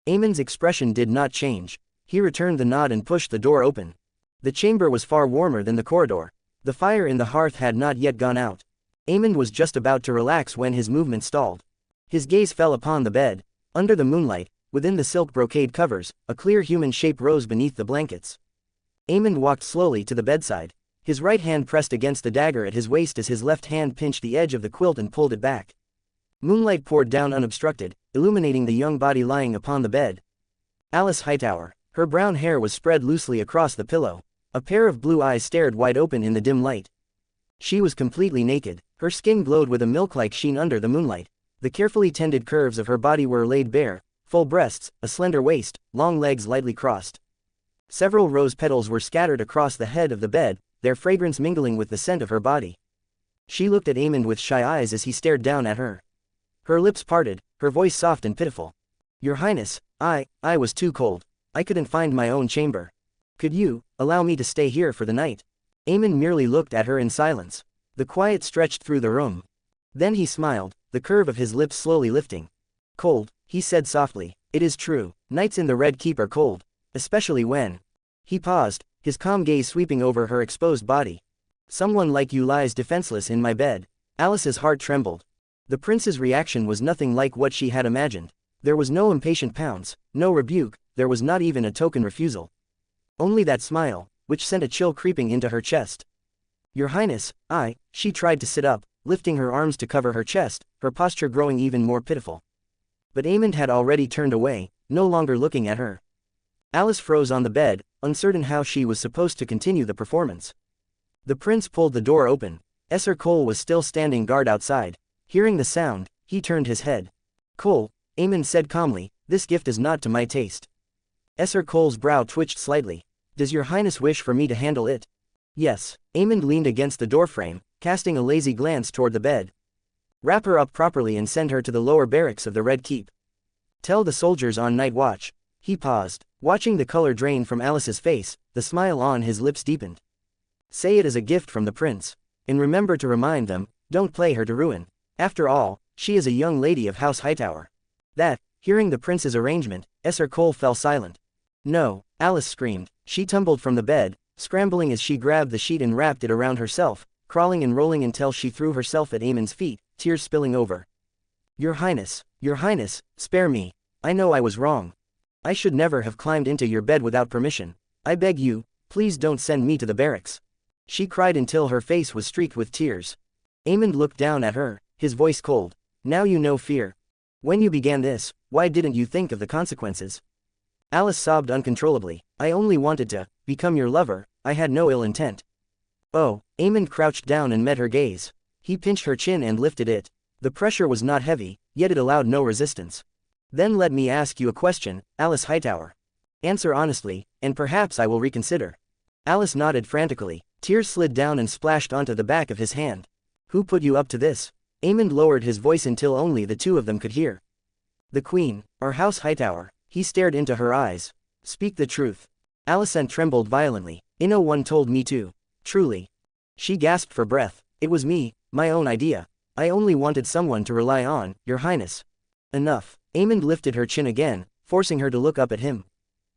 Aemond's expression did not change. He returned the nod and pushed the door open. The chamber was far warmer than the corridor. The fire in the hearth had not yet gone out. Aemond was just about to relax when his movement stalled. His gaze fell upon the bed. Under the moonlight, within the silk brocade covers, a clear human shape rose beneath the blankets. Aemond walked slowly to the bedside. His right hand pressed against the dagger at his waist as his left hand pinched the edge of the quilt and pulled it back. Moonlight poured down unobstructed, illuminating the young body lying upon the bed. Alice Hightower. Her brown hair was spread loosely across the pillow. A pair of blue eyes stared wide open in the dim light. She was completely naked. Her skin glowed with a milk-like sheen under the moonlight. The carefully tended curves of her body were laid bare, full breasts, a slender waist, long legs lightly crossed. Several rose petals were scattered across the head of the bed, their fragrance mingling with the scent of her body. She looked at Aemond with shy eyes as he stared down at her. Her lips parted, her voice soft and pitiful. Your Highness, I was too cold. I couldn't find my own chamber. Could you allow me to stay here for the night? Aemond merely looked at her in silence. The quiet stretched through the room. Then he smiled, the curve of his lips slowly lifting. Cold, he said softly. It is true, nights in the Red Keep are cold. Especially when. He paused, his calm gaze sweeping over her exposed body. Someone like you lies defenseless in my bed. Alice's heart trembled. The prince's reaction was nothing like what she had imagined. There was no impatient pounce, no rebuke, there was not even a token refusal. Only that smile, which sent a chill creeping into her chest. Your Highness, she tried to sit up, lifting her arms to cover her chest, her posture growing even more pitiful. But Aemond had already turned away, no longer looking at her. Alice froze on the bed, uncertain how she was supposed to continue the performance. The prince pulled the door open. Esser Cole was still standing guard outside. Hearing the sound, he turned his head. Cole, Aemond said calmly, this gift is not to my taste. Esser Cole's brow twitched slightly. Does your Highness wish for me to handle it? Yes. Aemond leaned against the doorframe, casting a lazy glance toward the bed. Wrap her up properly and send her to the lower barracks of the Red Keep. Tell the soldiers on night watch. He paused, watching the color drain from Alice's face, the smile on his lips deepened. Say it is a gift from the prince. And remember to remind them, don't play her to ruin. After all, she is a young lady of House Hightower. Hearing the prince's arrangement, Esser Cole fell silent. No, Alice screamed. She tumbled from the bed, scrambling as she grabbed the sheet and wrapped it around herself, crawling and rolling until she threw herself at Aemond's feet, tears spilling over. Your Highness, spare me. I know I was wrong. I should never have climbed into your bed without permission. I beg you, please don't send me to the barracks. She cried until her face was streaked with tears. Aemond looked down at her, his voice cold. Now you know fear. When you began this, why didn't you think of the consequences? Alice sobbed uncontrollably. I only wanted to become your lover, I had no ill intent. Oh, Aemond crouched down and met her gaze. He pinched her chin and lifted it. The pressure was not heavy, yet it allowed no resistance. Then let me ask you a question, Alice Hightower. Answer honestly, and perhaps I will reconsider. Alice nodded frantically. Tears slid down and splashed onto the back of his hand. Who put you up to this? Aemond lowered his voice until only the two of them could hear. The Queen, or House Hightower. He stared into her eyes. Speak the truth. Alicent trembled violently. No one told me to. Truly. She gasped for breath. It was me, my own idea. I only wanted someone to rely on, Your Highness. Enough. Aemond lifted her chin again, forcing her to look up at him.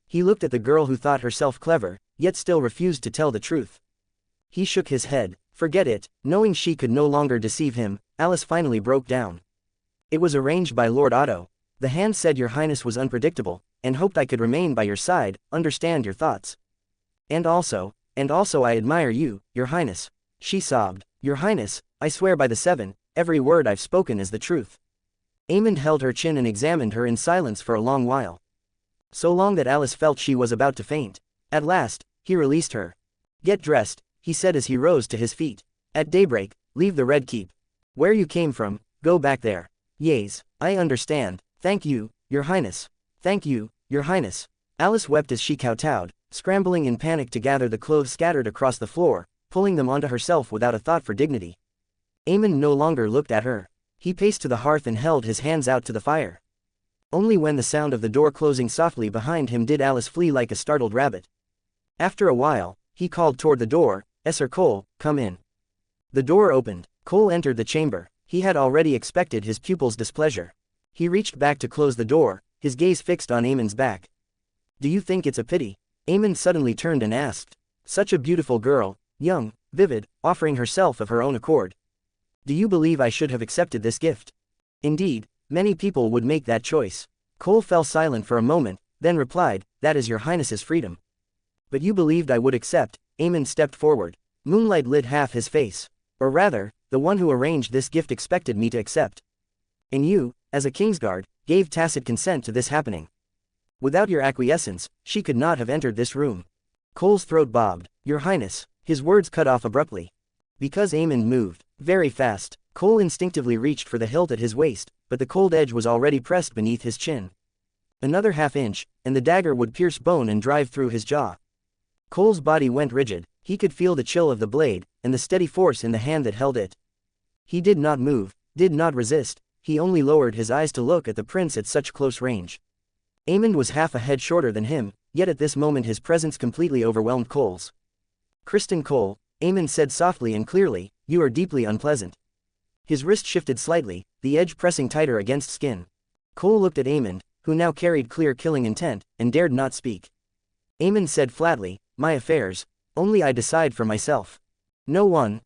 He looked at the girl who thought herself clever, yet still refused to tell the truth. He shook his head. Forget it. Knowing she could no longer deceive him, Alice finally broke down. It was arranged by Lord Otto. The hand said Your Highness was unpredictable, and hoped I could remain by your side, understand your thoughts. And also I admire you, Your Highness. She sobbed. Your Highness, I swear by the seven, every word I've spoken is the truth. Aemond held her chin and examined her in silence for a long while. So long that Alice felt she was about to faint. At last, he released her. Get dressed, he said as he rose to his feet. At daybreak, leave the Red Keep. Where you came from, go back there. Yes, I understand. Thank you, Your Highness. Thank you, Your Highness. Alice wept as she kowtowed, scrambling in panic to gather the clothes scattered across the floor, pulling them onto herself without a thought for dignity. Aemond no longer looked at her. He paced to the hearth and held his hands out to the fire. Only when the sound of the door closing softly behind him did Alice flee like a startled rabbit. After a while, he called toward the door, Esser Cole, come in. The door opened. Cole entered the chamber. He had already expected his pupil's displeasure. He reached back to close the door, his gaze fixed on Aemond's back. Do you think it's a pity? Aemond suddenly turned and asked. Such a beautiful girl, young, vivid, offering herself of her own accord. Do you believe I should have accepted this gift? Indeed, many people would make that choice. Cole fell silent for a moment, then replied, that is Your Highness's freedom. But you believed I would accept. Aemond stepped forward. Moonlight lit half his face. Or rather, the one who arranged this gift expected me to accept. And you, as a Kingsguard, gave tacit consent to this happening. Without your acquiescence, she could not have entered this room. Cole's throat bobbed. Your Highness. His words cut off abruptly. Because Aemond moved very fast, Cole instinctively reached for the hilt at his waist, but the cold edge was already pressed beneath his chin. Another half-inch, and the dagger would pierce bone and drive through his jaw. Cole's body went rigid, he could feel the chill of the blade, and the steady force in the hand that held it. He did not move, did not resist, he only lowered his eyes to look at the prince at such close range. Aemond was half a head shorter than him, yet at this moment his presence completely overwhelmed Cole's. "Criston Cole," Aemond said softly and clearly, "you are deeply unpleasant." His wrist shifted slightly, the edge pressing tighter against skin. Cole looked at Aemond, who now carried clear killing intent, and dared not speak. Aemond said flatly, "My affairs, only I decide for myself. No one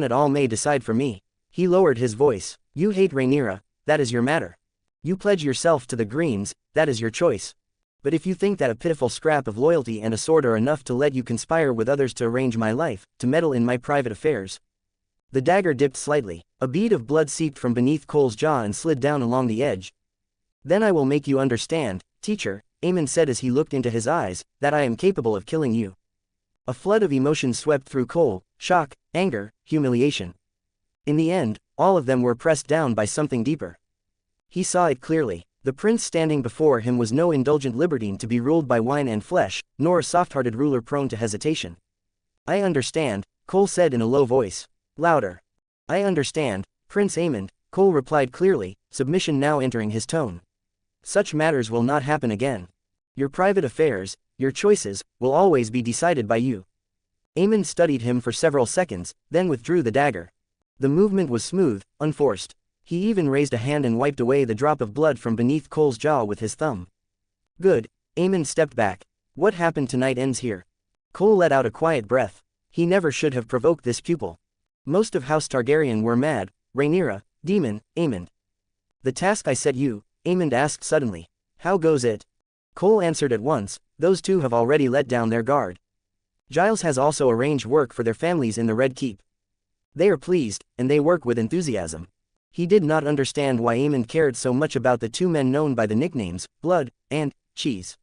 at all may decide for me." He lowered his voice. "You hate Rhaenyra, that is your matter. You pledge yourself to the Greens, that is your choice. But if you think that a pitiful scrap of loyalty and a sword are enough to let you conspire with others to arrange my life, to meddle in my private affairs." The dagger dipped slightly, a bead of blood seeped from beneath Cole's jaw and slid down along the edge. "Then I will make you understand, teacher," Aemond said as he looked into his eyes, "that I am capable of killing you." A flood of emotions swept through Cole, shock, anger, humiliation. In the end, all of them were pressed down by something deeper. He saw it clearly. The prince standing before him was no indulgent libertine to be ruled by wine and flesh, nor a soft-hearted ruler prone to hesitation. "I understand," Cole said in a low voice. Louder. "I understand, Prince Aemond," Cole replied clearly, submission now entering his tone. "Such matters will not happen again. Your private affairs, your choices, will always be decided by you." Aemond studied him for several seconds, then withdrew the dagger. The movement was smooth, unforced. He even raised a hand and wiped away the drop of blood from beneath Cole's jaw with his thumb. "Good." Aemond stepped back. "What happened tonight ends here." Cole let out a quiet breath. He never should have provoked this pupil. Most of House Targaryen were mad. Rhaenyra, demon, Aemond. "The task I set you," Aemond asked suddenly. "How goes it?" Cole answered at once, "Those two have already let down their guard. Giles has also arranged work for their families in the Red Keep. They are pleased, and they work with enthusiasm." He did not understand why Aemond cared so much about the two men known by the nicknames, Blood, and Cheese.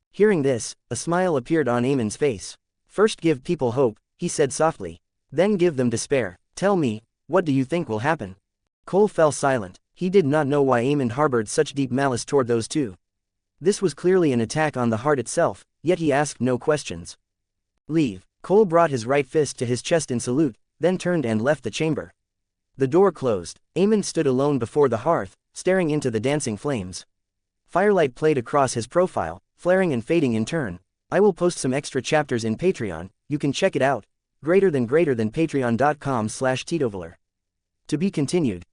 Hearing this, a smile appeared on Aemond's face. "First give people hope," he said softly. "Then give them despair. Tell me, what do you think will happen?" Cole fell silent. He did not know why Aemond harbored such deep malice toward those two. This was clearly an attack on the heart itself, yet he asked no questions. "Leave." Cole brought his right fist to his chest in salute, then turned and left the chamber. The door closed. Aemond stood alone before the hearth, staring into the dancing flames. Firelight played across his profile, flaring and fading in turn. I will post some extra chapters in Patreon, you can check it out. Greater than patreon.com/TitoVillar. To be continued.